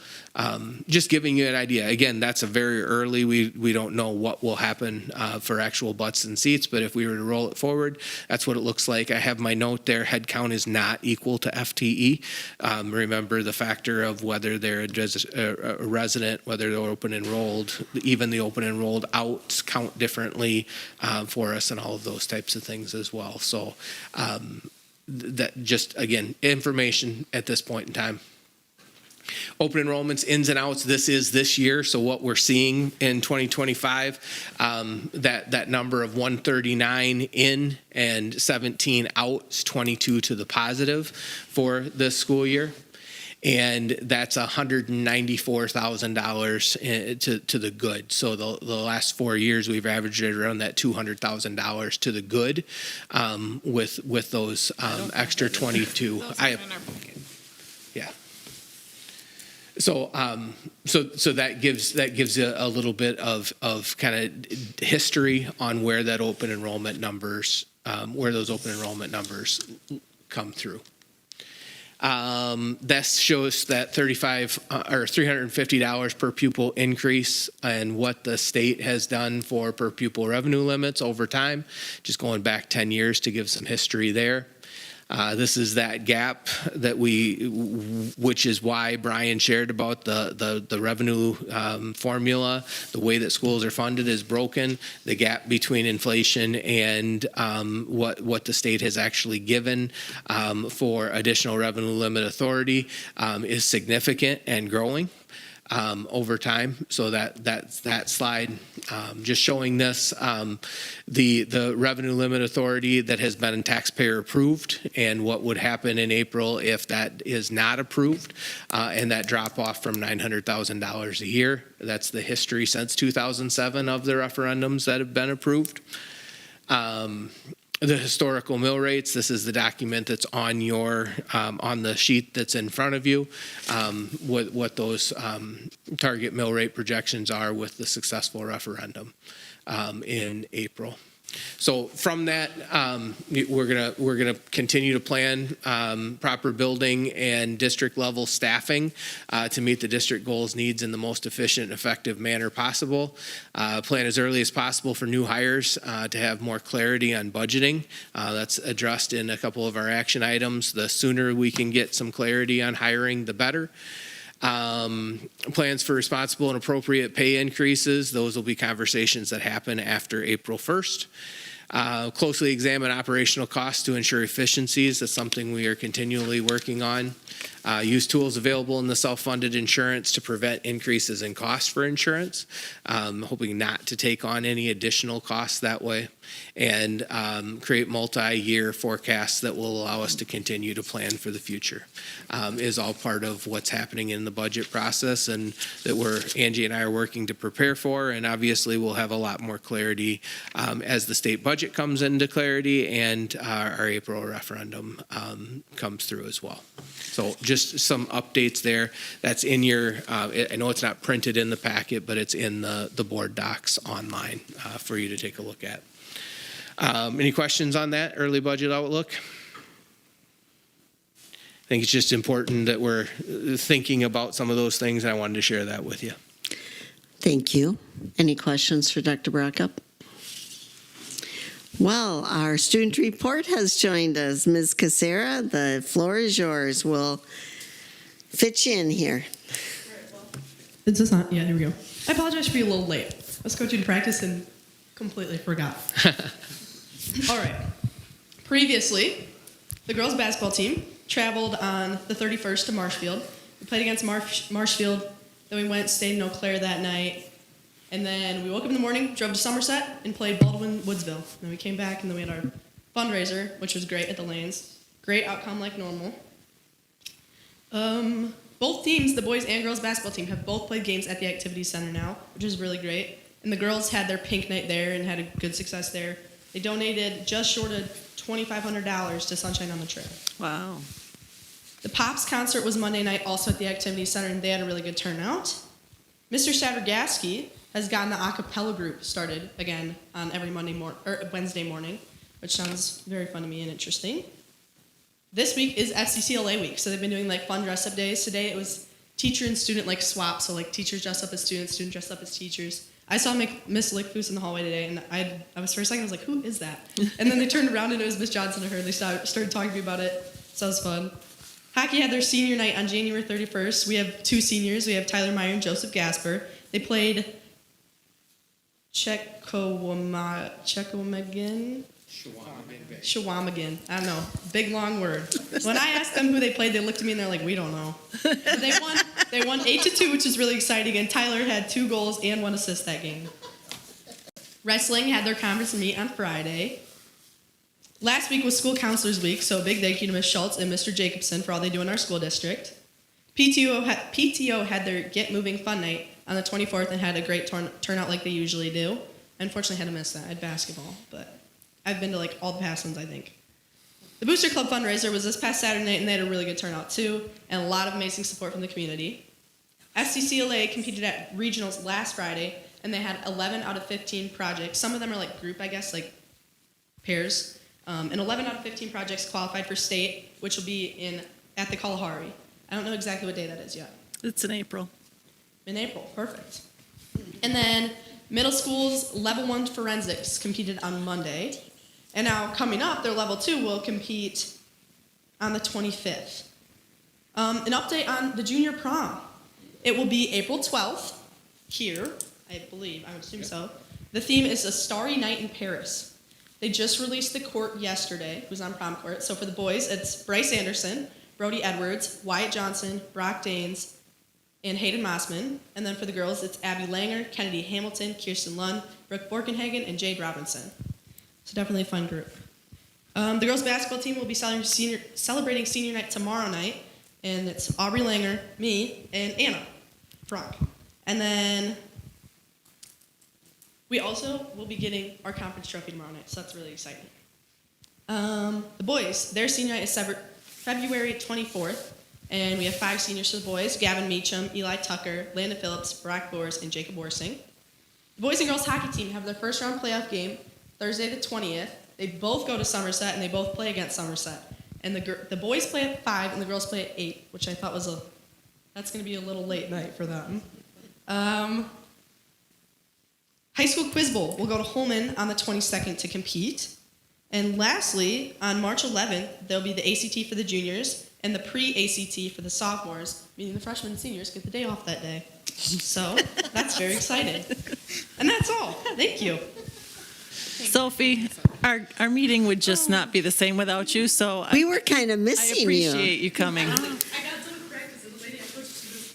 just giving you an idea. Again, that's a very early. We don't know what will happen for actual butts and seats, but if we were to roll it forward, that's what it looks like. I have my note there. Head count is not equal to FTE. Remember the factor of whether they're a resident, whether they're open enrolled, even the open enrolled outs count differently for us, and all of those types of things as well. So that just, again, information at this point in time. Open enrollments, ins and outs, this is this year. So what we're seeing in 2025, that number of 139 in and 17 out is 22 to the positive for this school year. And that's $194,000 to the good. So the last 4 years, we've averaged it around that $200,000 to the good with those extra 22. Yeah. So that gives you a little bit of kind of history on where that open enrollment numbers, where those open enrollment numbers come through. This shows that $350 per pupil increase and what the state has done for per pupil revenue limits over time, just going back 10 years to give some history there. This is that gap that which is why Brian shared about the revenue formula. The way that schools are funded is broken. The gap between inflation and what the state has actually given for additional revenue limit authority is significant and growing over time. So that's that slide just showing this, the revenue limit authority that has been taxpayer approved, and what would happen in April if that is not approved, and that drop off from $900,000 a year. That's the history since 2007 of the referendums that have been approved. The historical mill rates, this is the document that's on your on the sheet that's in front of you, what those target mill rate projections are with the successful referendum in April. So from that, we're gonna continue to plan proper building and district level staffing to meet the district goals, needs in the most efficient and effective manner possible. Plan as early as possible for new hires to have more clarity on budgeting. That's addressed in a couple of our action items. The sooner we can get some clarity on hiring, the better. Plans for responsible and appropriate pay increases. Those will be conversations that happen after April 1st. Closely examine operational costs to ensure efficiencies. That's something we are continually working on. Use tools available in the self-funded insurance to prevent increases in costs for insurance, hoping not to take on any additional costs that way, and create multi-year forecasts that will allow us to continue to plan for the future. Is all part of what's happening in the budget process, and that Angie and I are working to prepare for, and obviously we'll have a lot more clarity as the state budget comes into clarity and our April referendum comes through as well. So just some updates there. That's in your, I know it's not printed in the packet, but it's in the board docs online for you to take a look at. Any questions on that early budget outlook? I think it's just important that we're thinking about some of those things, and I wanted to share that with you. Thank you. Any questions for Dr. Brockup? Well, our student report has joined us. Ms. Casera, the floor is yours. We'll fit you in here. Is this on? Yeah, here we go. I apologize for being a little late. I was coaching practice and completely forgot. All right. Previously, the girls' basketball team traveled on the 31st to Marshfield. We played against Marshfield. Then we went, stayed in Eau Claire that night. And then we woke up in the morning, drove to Somerset, and played Baldwin Woodsville. Then we came back, and then we had our fundraiser, which was great at the lanes. Great outcome like normal. Both teams, the boys and girls basketball team, have both played games at the Activity Center now, which is really great. And the girls had their pink night there and had a good success there. They donated just short of $2,500 to Sunshine on the Trail. Wow. The Pops concert was Monday night also at the Activity Center, and they had a really good turnout. Mr. Saturgasky has gotten the a cappella group started again on every Wednesday morning, which sounds very fun to me and interesting. This week is FCCLA week, so they've been doing like fun dress-up days. Today it was teacher and student like swap, so like teachers dress up as students, students dress up as teachers. I saw Miss Lickfoos in the hallway today, and I was for a second I was like, who is that? And then they turned around and it was Miss Johnson and her, and they started talking to me about it. So it was fun. Hockey had their senior night on January 31st. We have two seniors. We have Tyler Meyer and Joseph Gasper. They played Chequamegon. I don't know. Big long word. When I asked them who they played, they looked at me and they're like, we don't know. But they won 8-2, which is really exciting, and Tyler had 2 goals and 1 assist that game. Wrestling had their conference meet on Friday. Last week was school counselors week, so a big thank you to Ms. Schultz and Mr. Jacobson for all they do in our school district. PTO had their Get Moving Fun Night on the 24th and had a great turnout like they usually do. I unfortunately had to miss that. I had basketball, but I've been to like all the past ones, I think. The Booster Club fundraiser was this past Saturday night, and they had a really good turnout too, and a lot of amazing support from the community. SCCLA competed at regionals last Friday, and they had 11 out of 15 projects. Some of them are like group, I guess, like pairs. And 11 out of 15 projects qualified for state, which will be at the Kalahari. I don't know exactly what day that is yet. It's in April. In April, perfect. And then middle school's level 1 forensics competed on Monday. And now coming up, their level 2 will compete on the 25th. An update on the junior prom. It will be April 12th here, I believe, I would assume so. The theme is A Starry Night in Paris. They just released the court yesterday, who's on prom court. So for the boys, it's Bryce Anderson, Brody Edwards, Wyatt Johnson, Brock Danes, and Hayden Mossman. And then for the girls, it's Abby Langer, Kennedy Hamilton, Kirsten Lund, Brooke Borkenhagen, and Jade Robinson. So definitely a fun group. The girls basketball team will be celebrating senior night tomorrow night. And it's Aubrey Langer, me, and Anna Frank. And then we also will be getting our conference trophy tomorrow night, so that's really exciting. The boys, their senior night is February 24th, and we have 5 seniors for the boys: Gavin Meacham, Eli Tucker, Landon Phillips, Brock Boers, and Jacob Worsing. The boys and girls hockey team have their first round playoff game Thursday the 20th. They both go to Somerset, and they both play against Somerset. And the boys play at 5, and the girls play at 8, which I thought was that's going to be a little late night for them. High School Quiz Bowl will go to Holman on the 22nd to compete. And lastly, on March 11th, there'll be the ACT for the juniors and the pre-ACT for the sophomores, meaning the freshmen and seniors get the day off that day. So that's very exciting. And that's all. Thank you. Sophie, our meeting would just not be the same without you, so We were kind of I missing appreciate you coming. I got done practice, and the lady I coached, she goes,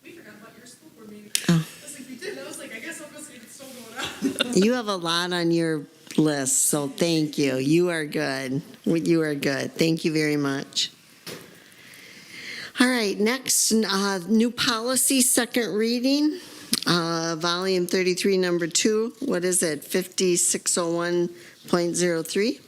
we forgot about your school board meeting. Oh. I was like, we did. I was like, I guess I'll go see if it's still going on. You have a lot on your list, so thank you. You are good. You are good. Thank you very much. All right, next, new policy, second reading, volume 33, number 2. What is it, 5601.03?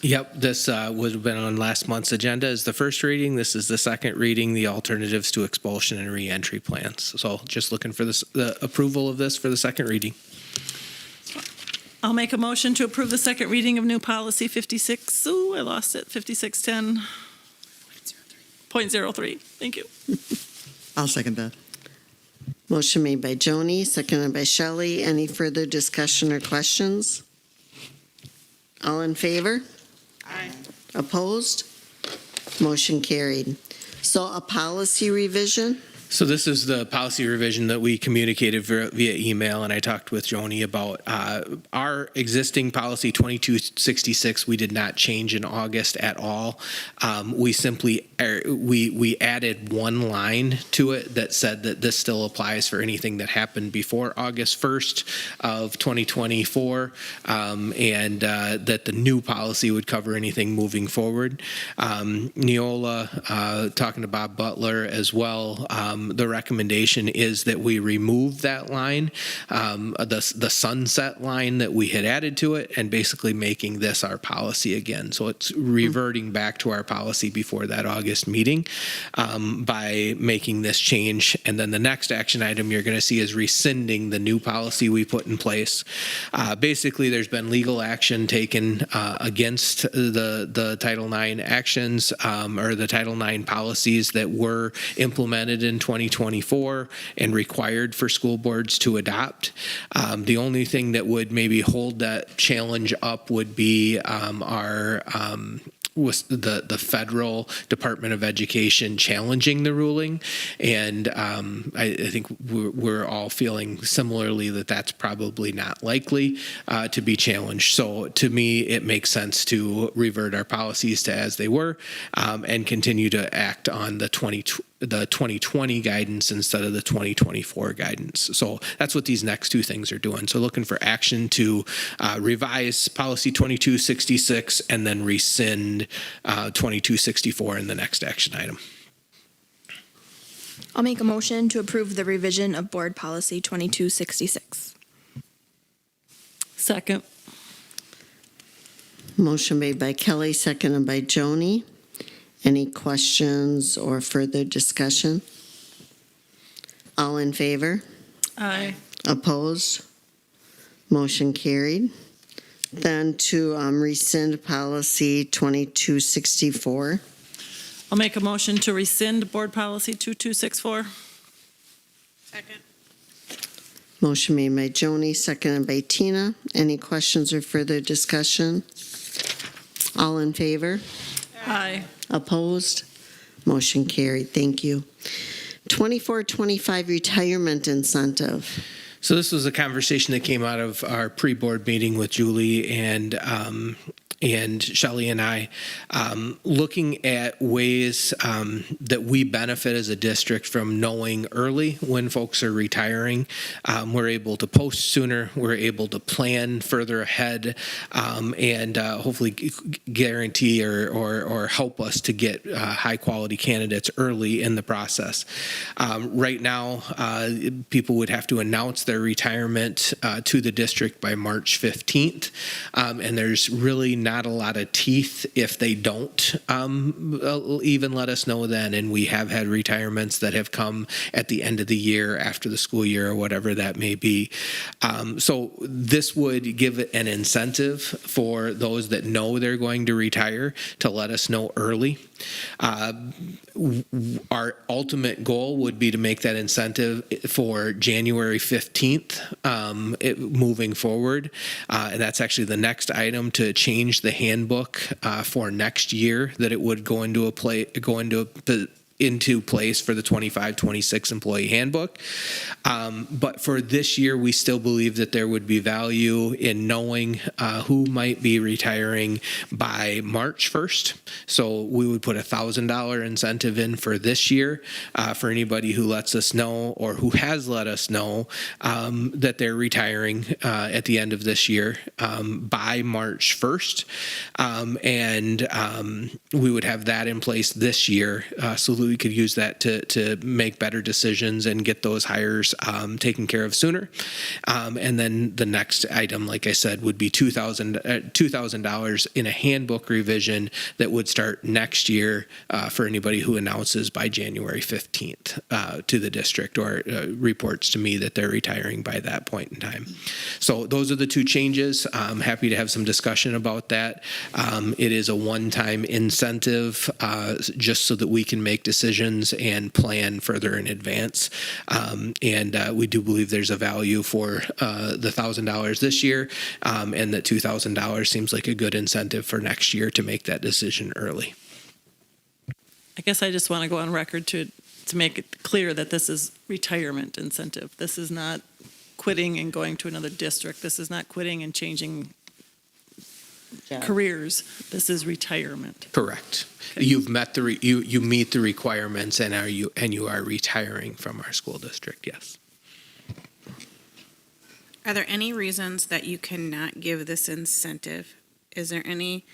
Yep, this would have been on last month's agenda as the first reading. This is the second reading, the alternatives to expulsion and reentry plans. So just looking for the approval of this for the second reading. I'll make a motion to approve the second reading of new policy 56.03. Thank you. I'll second that. Motion made by Joni, seconded by Shelley. Any further discussion or questions? All in favor? Aye. Opposed? Motion carried. So a policy revision? So this is the policy revision that we communicated via email, and I talked with Joni about our existing policy 2266. We did not change in August at all. We simply we added one line to it that said that this still applies for anything that happened before August 1st of 2024, and that the new policy would cover anything moving forward. Neola, talking to Bob Butler as well, the recommendation is that we remove that line, the sunset line that we had added to it, and basically making this our policy again. So it's reverting back to our policy before that August meeting by making this change. And then the next action item you're going to see is rescinding the new policy we put in place. Basically, there's been legal action taken against the Title IX actions or the Title IX policies that were implemented in 2024 and required for school boards to adopt. The only thing that would maybe hold that challenge up would be was the federal Department of Education challenging the ruling, and I think we're all feeling similarly that that's probably not likely to be challenged. So to me, it makes sense to revert our policies to as they were and continue to act on the 2020 guidance instead of the 2024 guidance. So that's what these next two things are doing. So looking for action to revise policy 2266 and then rescind 2264 in the next action item. I'll make a motion to approve the revision of Board Policy 2266. Second. Motion made by Kelly, seconded by Joni. Any questions or further discussion? All in favor? Aye. Opposed? Motion carried. Then to rescind policy 2264. I'll make a motion to rescind Board Policy 2264. Second. Motion made by Joni, seconded by Tina. Any questions or further discussion? All in favor? Aye. Opposed? Motion carried. Thank you. 2425 retirement incentive. So this was a conversation that came out of our pre-board meeting with Julie and Shelley and I, looking at ways that we benefit as a district from knowing early when folks are retiring. We're able to post sooner, we're able to plan further ahead, and hopefully guarantee or help us to get high quality candidates early in the process. Right now, people would have to announce their retirement to the district by March 15th, and there's really not a lot of teeth if they don't even let us know then. And we have had retirements that have come at the end of the year, after the school year, or whatever that may be. So this would give an incentive for those that know they're going to retire to let us know early. Our ultimate goal would be to make that incentive for January 15th moving forward. And that's actually the next item, to change the handbook for next year, that it would go into place for the 25-26 employee handbook. But for this year, we still believe that there would be value in knowing who might be retiring by March 1st. So we would put $1,000 incentive in for this year for anybody who lets us know or who has let us know that they're retiring at the end of this year by March 1st. And we would have that in place this year so that we could use that to make better decisions and get those hires taken care of sooner. And then the next item, like I said, would be $2,000 in a handbook revision that would start next year for anybody who announces by January 15th to the district or reports to me that they're retiring by that point in time. So those are the two changes. I'm happy to have some discussion about that. It is a one-time incentive just so that we can make decisions and plan further in advance. And we do believe there's a value for the $1,000 this year, and that $2,000 seems like a good incentive for next year to make that decision early. I guess I just want to go on record to to make it clear that this is retirement incentive. This is not quitting and going to another district. This is not quitting and changing careers. This is retirement. Correct. You've met you meet the requirements and you are retiring from our school district, yes. Are there any reasons that you cannot give this incentive? Is there any,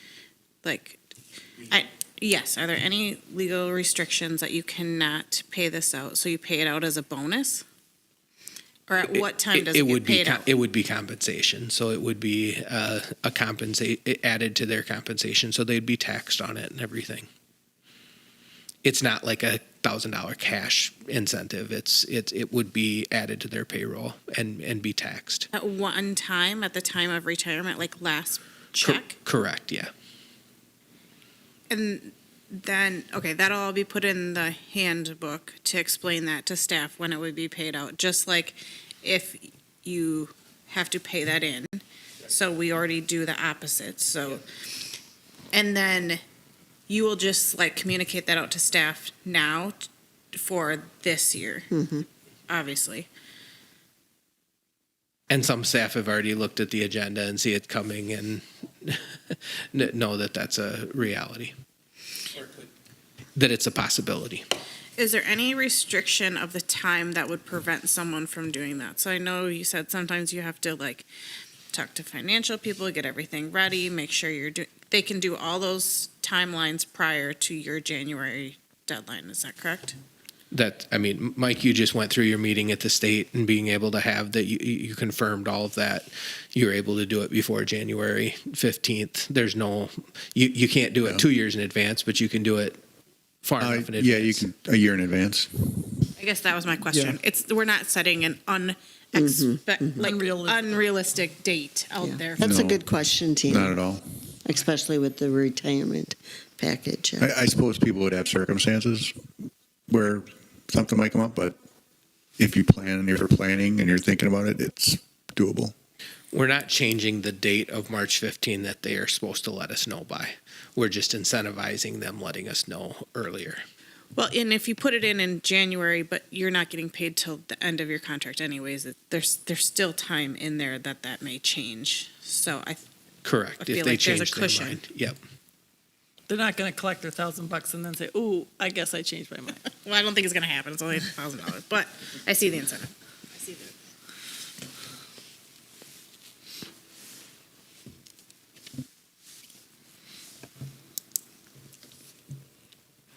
yes, are there any legal restrictions that you cannot pay this out? So you pay it out as a bonus? Or at what time does it get paid out? It would be compensation, so it would be added to their compensation, so they'd be taxed on it and everything. It's not like $1,000 cash incentive. It would be added to their payroll and be taxed. At one time, at the time of retirement, like last check? Correct, yeah. And then, okay, that'll all be put in the handbook to explain that to staff when it would be paid out, just like if you have to pay that in. So we already do the opposite, so. And then you will just communicate that out to staff now for this year, obviously. And some staff have already looked at the agenda and see it coming and know that that's a reality. That it's a possibility. Is there any restriction of the time that would prevent someone from doing that? So I know you said sometimes you have to talk to financial people, get everything ready, make sure they can do all those timelines prior to your January deadline. Is that correct? Mike, you just went through your meeting at the state and being able to have that, you confirmed all of that. You were able to do it before January 15th. There's no, you can't do it 2 years in advance, but you can do it far enough in advance. Yeah, you can a year in advance. I guess that was my question. We're not setting an unrealistic date out there. That's a No. good question, Tina. Not at all. Especially with the retirement package. Yeah. I suppose people would have circumstances where something might come up, but if you plan and you're planning and you're thinking about it, it's doable. We're not changing the date of March 15 that they are supposed to let us know by. We're just incentivizing them letting us know earlier. Well, and if you put it in January, but you're not getting paid till the end of your contract anyways, there's still time in there that may change. So Correct. I feel If they like there's a change their cushion. mind. Yep. They're not going to collect their $1,000 and then say, "Ooh, I guess I changed my mind." Well, I don't think it's going to happen. It's only $1,000, but I see the incentive. I see the.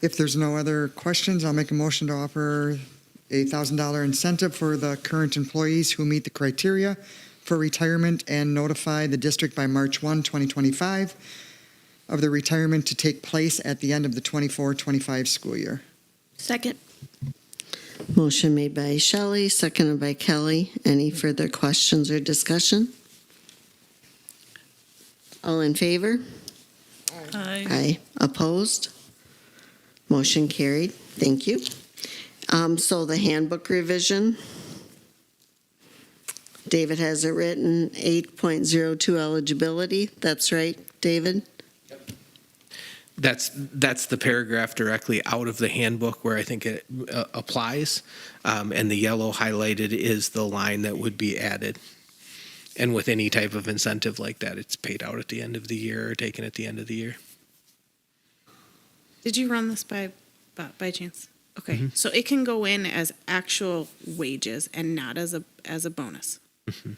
If there's no other questions, I'll make a motion to offer a $1,000 incentive for the current employees who meet the criteria for retirement and notify the district by March 1, 2025 of the retirement to take place at the end of the 24-25 school year. Second. Motion made by Shelley, seconded by Kelly. Any further questions or discussion? All in favor? Aye. Opposed? Motion carried. Thank you. So the handbook revision. David has it written, 8.02 eligibility. That's right, David? That's the paragraph directly out of the handbook where I think it applies. And the yellow highlighted is the line that would be added. And with any type of incentive like that, it's paid out at the end of the year or taken at the end of the year. Did you run this by chance? Okay, so it can go in as actual wages and not as a bonus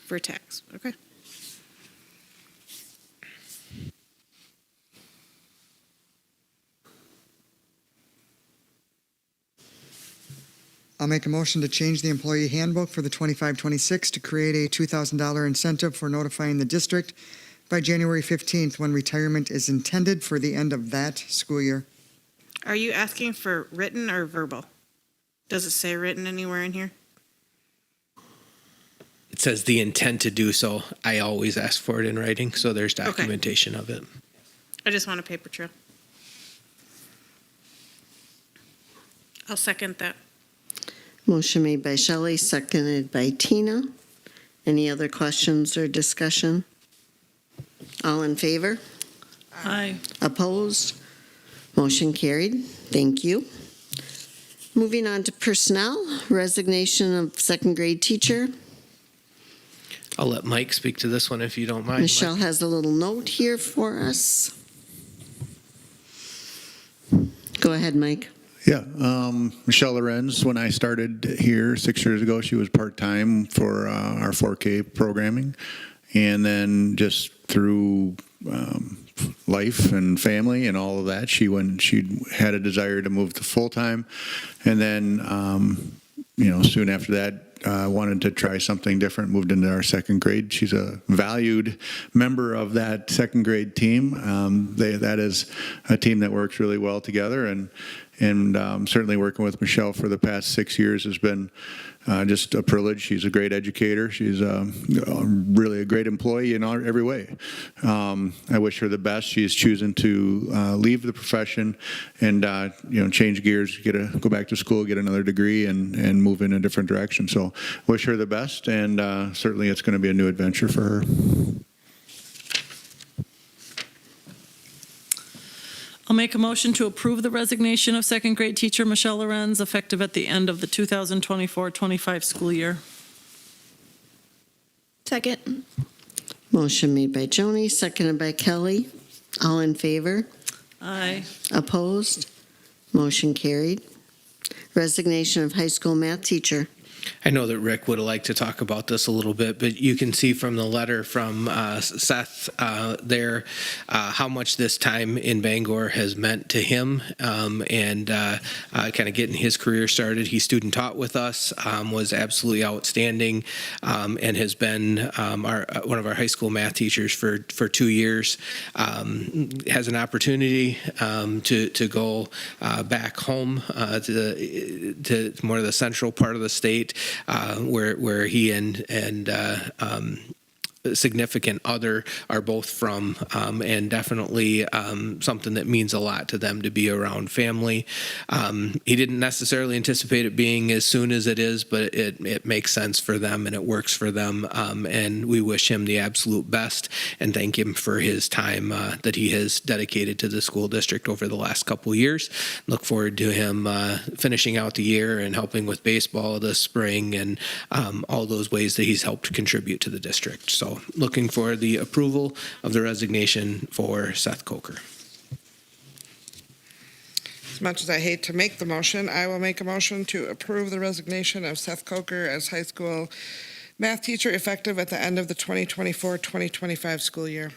for tax. Okay. I'll make a motion to change the employee handbook for the 25-26 to create a $2,000 incentive for notifying the district by January 15th when retirement is intended for the end of that school year. Are you asking for written or verbal? Does it say written anywhere in here? It says the intent to do so. I always ask for it in writing, so there's documentation of it. I just want a paper trail. I'll second that. Motion made by Shelley, seconded by Tina. Any other questions or discussion? All in favor? Aye. Opposed? Motion carried. Thank you. Moving on to personnel, resignation of second grade teacher. I'll let Mike speak to this one if you don't mind. Michelle Mike. has a little note here for us. Go ahead, Mike. Yeah, Michelle Lorenz, when I started here 6 years ago, she was part-time for our 4K programming. And then just through life and family and all of that, she had a desire to move to full-time. And then, soon after that, wanted to try something different, moved into our second grade. She's a valued member of that second grade team. That is a team that works really well together, and certainly working with Michelle for the past 6 years has been just a privilege. She's a great educator. She's really a great employee in every way. I wish her the best. She's choosing to leave the profession and change gears, go back to school, get another degree, and move in a different direction. So wish her the best, and certainly it's going to be a new adventure for her. I'll make a motion to approve the resignation of second grade teacher Michelle Lorenz effective at the end of the 2024-25 school year. Second. Motion made by Joni, seconded by Kelly. All in favor? Aye. Opposed? Motion carried. Resignation of high school math teacher. I know that Rick would have liked to talk about this a little bit, but you can see from the letter from Seth there how much this time in Bangor has meant to him, and kind of getting his career started. He student taught with us, was absolutely outstanding, and has been one of our high school math teachers for 2 years. Has an opportunity to go back home to more of the central part of the state. Where he and significant other are both from, and definitely something that means a lot to them to be around family. He didn't necessarily anticipate it being as soon as it is, but it makes sense for them and it works for them. And we wish him the absolute best and thank him for his time that he has dedicated to the school district over the last couple of years. Look forward to him finishing out the year and helping with baseball this spring and all those ways that he's helped contribute to the district. So looking for the approval of the resignation for Seth Coker. As much as I hate to make the motion, I will make a motion to approve the resignation of Seth Coker as high school math teacher effective at the end of the 2024-2025 school year.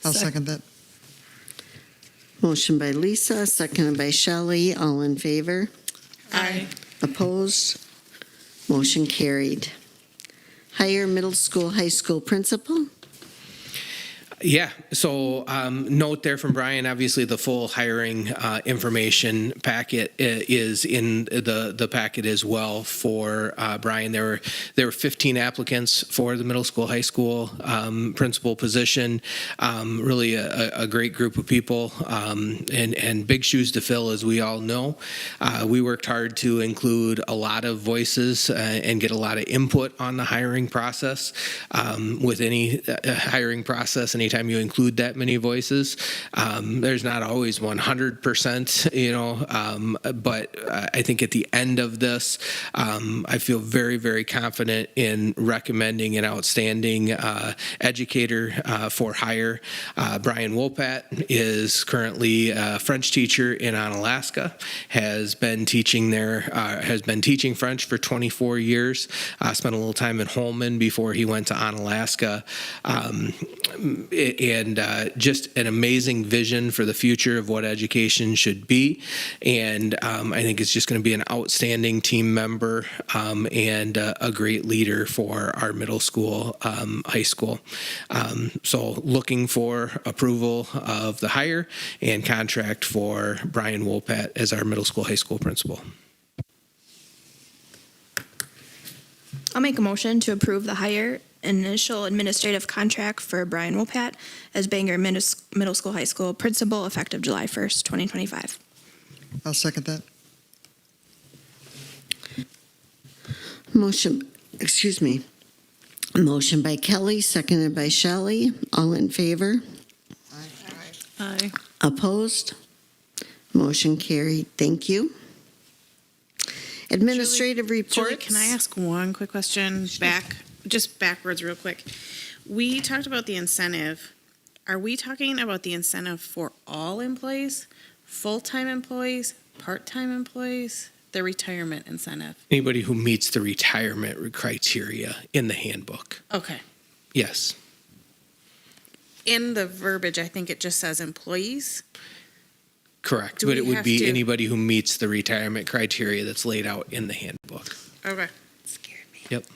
I'll second that. Motion by Lisa, seconded by Shelley. All in favor? Aye. Opposed? Motion carried. Hire middle school, high school principal. Yeah, so note there from Brian, obviously the full hiring information packet is in the packet as well for Brian. There were 15 applicants for the middle school, high school principal position. Really a great group of people and big shoes to fill, as we all know. We worked hard to include a lot of voices and get a lot of input on the hiring process. With any hiring process, anytime you include that many voices, there's not always 100%, but I think at the end of this, I feel very, very confident in recommending an outstanding educator for hire. Brian Wopat is currently a French teacher in Onalaska, has been teaching French for 24 years, spent a little time in Holman before he went to Onalaska. And just an amazing vision for the future of what education should be. And I think it's just going to be an outstanding team member and a great leader for our middle school, high school. So looking for approval of the hire and contract for Brian Wopat as our middle school, high school principal. I'll make a motion to approve the hire initial administrative contract for Brian Wopat as Bangor Middle School High School principal effective July 1st, 2025. I'll second that. Motion by Kelly, seconded by Shelley. All in favor? Aye. Opposed? Motion carried. Thank you. Administrative Julie, reports. can I ask one quick question? Just backwards real quick. We talked about the incentive. Are we talking about the incentive for all employees, full-time employees, part-time employees, the retirement incentive? Anybody who meets the retirement criteria in the handbook. Okay. Yes. In the verbiage, I think it just says employees. Correct. Do But we it would have be to- anybody who meets the retirement criteria that's laid out in the handbook. Okay. Scared me. Yep.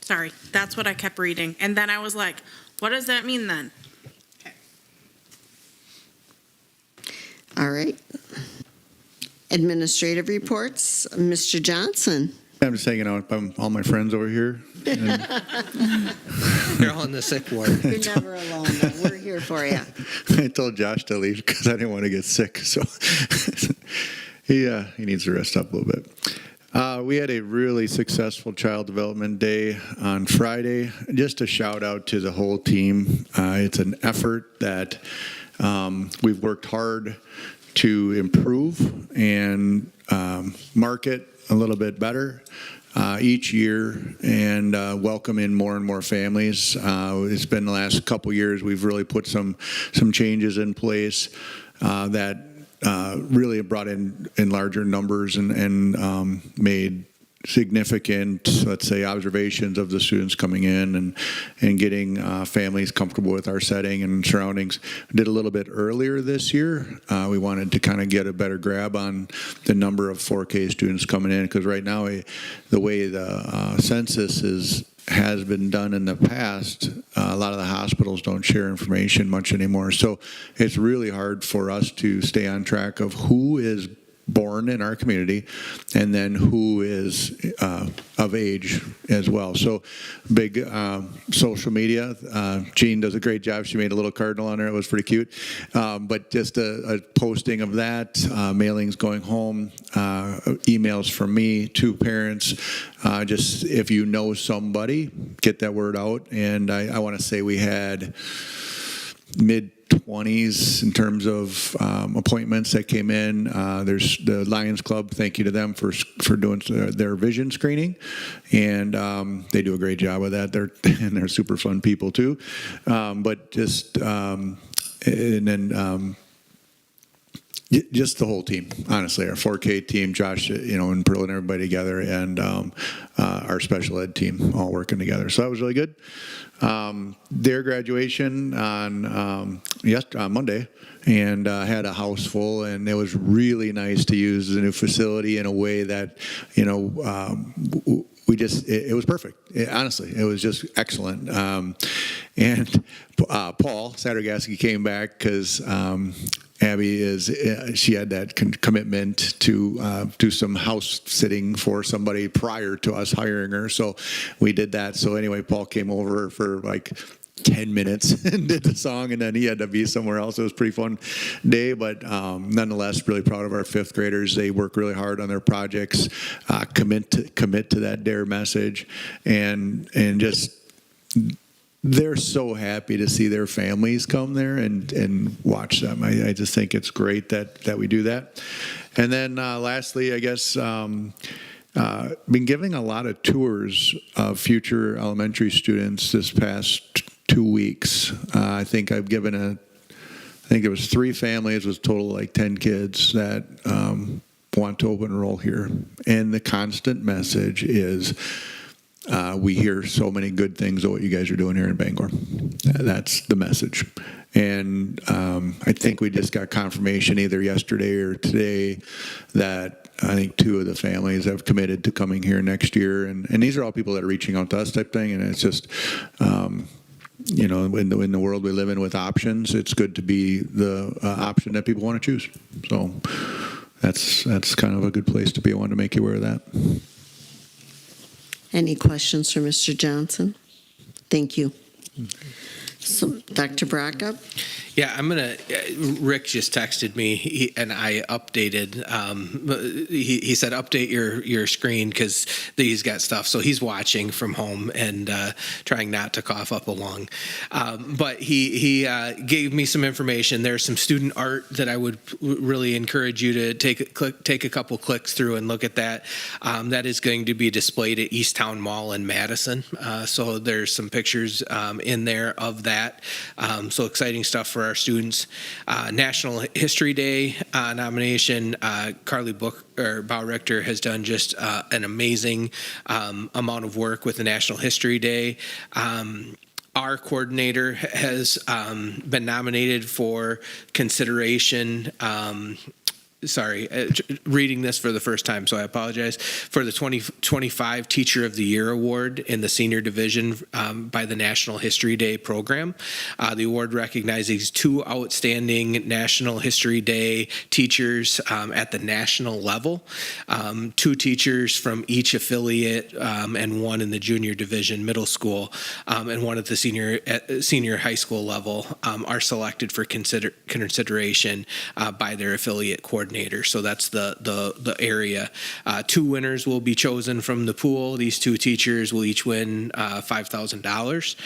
Sorry, that's what I kept reading. And then I was like, what does that mean then? All right. Administrative reports. Mr. Johnson. I'm just hanging out with all my friends over here. And You're all in the sick ward. You're never alone, though. We're here for you. I told Josh to leave because I didn't want to get sick. So he needs to rest up a little bit. We had a really successful Child Development Day on Friday. Just a shout out to the whole team. It's an effort that we've worked hard to improve and market a little bit better each year and welcome in more and more families. It's been the last couple years we've really put some changes in place that really brought in larger numbers and made significant, let's say, observations of the students coming in and getting families comfortable with our setting and surroundings. Did a little bit earlier this year. We wanted to kind of get a better grab on the number of 4K students coming in because right now the way the census has been done in the past, a lot of the hospitals don't share information much anymore. So it's really hard for us to stay on track of who is born in our community and then who is of age as well. So big social media. Jean does a great job. She made a little cardinal on there. It was pretty cute. But just a posting of that, mailings going home, emails from me to parents. Just if you know somebody, get that word out. And I want to say we had mid-20s in terms of appointments that came in. There's the Lions Club. Thank you to them for doing their vision screening, and they do a great job of that. They're super fun people too. But just and then. Just the whole team, honestly, our 4K team, Josh, and pulling everybody together, and our special ed team all working together. So that was really good. Their graduation on Monday, and had a house full, and it was really nice to use the new facility in a way that, it was perfect. Honestly, it was just excellent. And Paul Sattergaski came back because Abby she had that commitment to do some house sitting for somebody prior to us hiring her. So we did that. So anyway, Paul came over for like 10 minutes and did the song, and then he had to be somewhere else. It was a pretty fun day, but nonetheless, really proud of our fifth graders. They work really hard on their projects, commit to that DARE message, and just they're so happy to see their families come there and watch them. I just think it's great that we do that. And then lastly, I guess, been giving a lot of tours of future elementary students this past 2 weeks. I think I've given I think there was 3 families with a total of like 10 kids that want to open enroll here. And the constant message is, we hear so many good things of what you guys are doing here in Bangor. That's the message. And I think we just got confirmation either yesterday or today that I think 2 of the families have committed to coming here next year. And these are all people that are reaching out to us type thing. And it's just, in the world we live in with options, it's good to be the option that people want to choose. So that's kind of a good place to be. I wanted to make you aware of that. Any questions for Mr. Johnson? Thank you. So, Dr. Braca? Yeah, Rick just texted me and I updated, he said, update your screen because he's got stuff. So he's watching from home and trying not to cough up a lung. But he gave me some information. There's some student art that I would really encourage you to take a couple clicks through and look at that. That is going to be displayed at Easttown Mall in Madison. So there's some pictures in there of that. So exciting stuff for our students. National History Day nomination. Carly Bauerichter has done just an amazing amount of work with the National History Day. Our coordinator has been nominated for consideration. Reading this for the first time, so I apologize, for the 2025 Teacher of the Year Award in the senior division by the National History Day program. The award recognizes 2 outstanding National History Day teachers at the national level, 2 teachers from each affiliate and 1 in the junior division middle school, and 1 at the senior high school level are selected for consideration by their affiliate coordinator. So that's the area. 2 winners will be chosen from the pool. These 2 teachers will each win $5,000.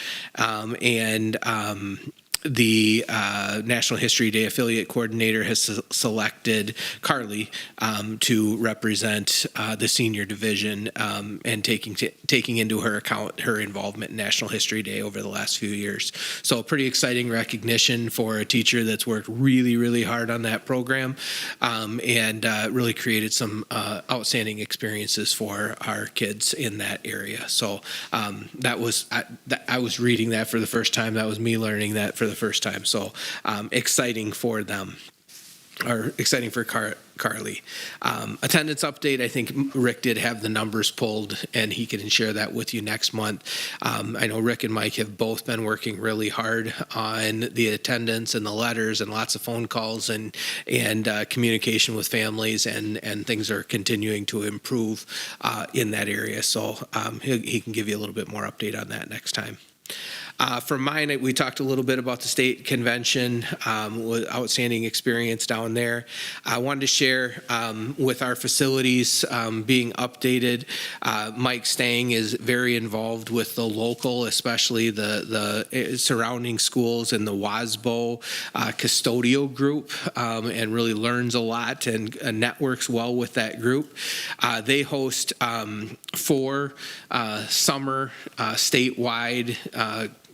The National History Day affiliate coordinator has selected Carly to represent the senior division and taking into her account her involvement in National History Day over the last few years. So pretty exciting recognition for a teacher that's worked really, really hard on that program and really created some outstanding experiences for our kids in that area. So I was reading that for the first time. That was me learning that for the first time. So exciting for them, or exciting for Carly. Attendance update, I think Rick did have the numbers pulled and he can share that with you next month. I know Rick and Mike have both been working really hard on the attendance and the letters and lots of phone calls and communication with families, and things are continuing to improve in that area. So he can give you a little bit more update on that next time. For mine, we talked a little bit about the state convention, with outstanding experience down there. I wanted to share with our facilities being updated. Mike Stang is very involved with the local, especially the surrounding schools and the WASBO custodial group, and really learns a lot and networks well with that group. They host 4 summer statewide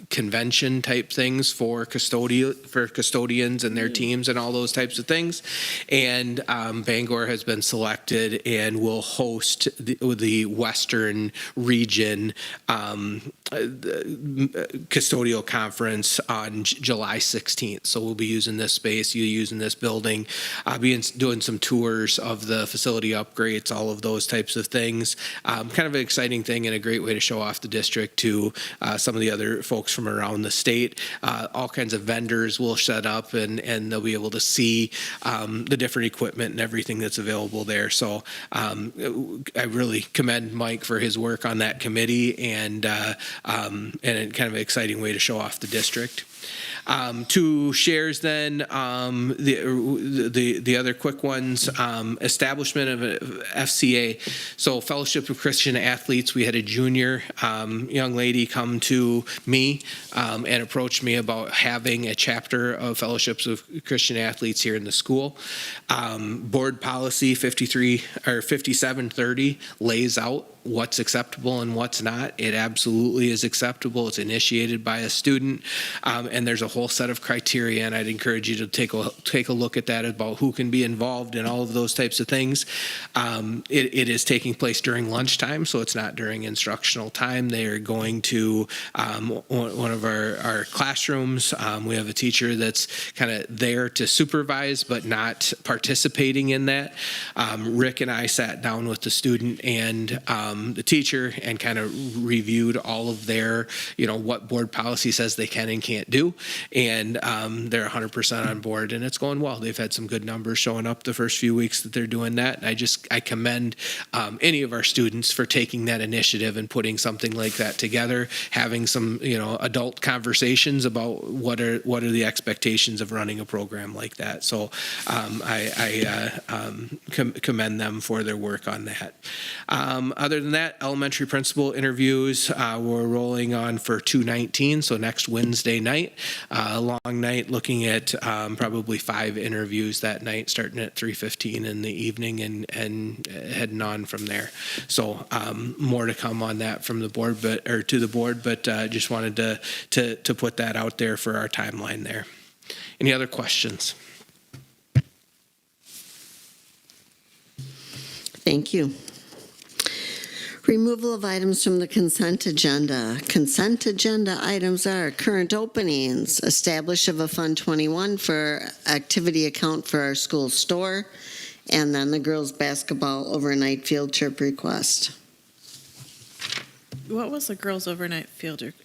convention type things for custodians and their teams and all those types of things. And Bangor has been selected and will host the Western region custodial conference on July 16th. So we'll be using this space, using this building, doing some tours of the facility upgrades, all of those types of things. Kind of an exciting thing and a great way to show off the district to some of the other folks from around the state. All kinds of vendors will set up and they'll be able to see the different equipment and everything that's available there. So I really commend Mike for his work on that committee and a kind of an exciting way to show off the district. 2 shares then, the other quick ones, establishment of a FCA, so Fellowship of Christian Athletes. We had a junior young lady come to me and approach me about having a chapter of Fellowships of Christian Athletes here in the school. Board policy 5730 lays out what's acceptable and what's not. It absolutely is acceptable. It's initiated by a student, and there's a whole set of criteria, and I'd encourage you to take a look at that about who can be involved in all of those types of things. It is taking place during lunchtime, so it's not during instructional time. They are going to one of our classrooms. We have a teacher that's kind of there to supervise but not participating in that. Rick and I sat down with the student and the teacher and kind of reviewed all of their, what board policy says they can and can't do. And they're 100% on board, and it's going well. They've had some good numbers showing up the first few weeks that they're doing that. And I commend any of our students for taking that initiative and putting something like that together, having some, adult conversations about what are the expectations of running a program like that. So I commend them for their work on that. Other than that, elementary principal interviews, we're rolling on for 2/19, so next Wednesday night, a long night, looking at probably 5 interviews that night, starting at 3:15 in the evening and heading on from there. So more to come on that from the board, but just wanted to put that out there for our timeline there. Any other questions? Thank you. Removal of items from the consent agenda. Consent agenda items are current openings, establish of a Fund 21 for activity account for our school store, and then the girls' basketball overnight field trip request. What was the girls' overnight field trip?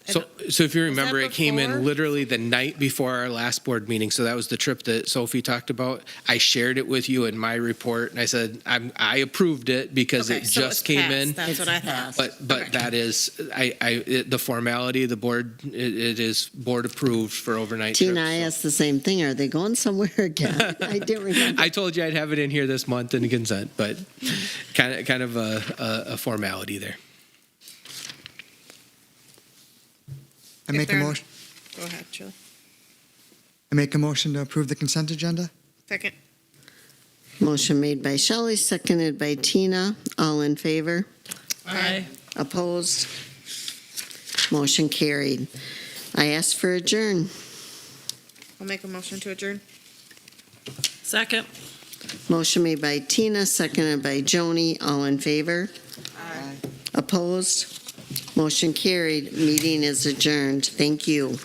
So if you remember, it came before? in literally the night before our last board meeting. So that was the trip that Sophie talked about. I shared it with you in my report, and I said I approved it because Okay, it so just it's came passed. in. That's what I thought. But that is the formality. The board it is board approved for overnight Tina, trips. I asked the same thing. Are they going somewhere again? I didn't remember. I told you I'd have it in here this month in the consent, but kind of a formality there. I make a motion. Go ahead, Julie. I make a motion to approve the consent agenda. Second. Motion made by Shelley, seconded by Tina. All in favor? Aye. Opposed? Motion carried. I ask for adjourn. I'll make a motion to adjourn. Second. Motion made by Tina, seconded by Joni. All in favor? Aye. Opposed? Motion carried. Meeting is adjourned. Thank you.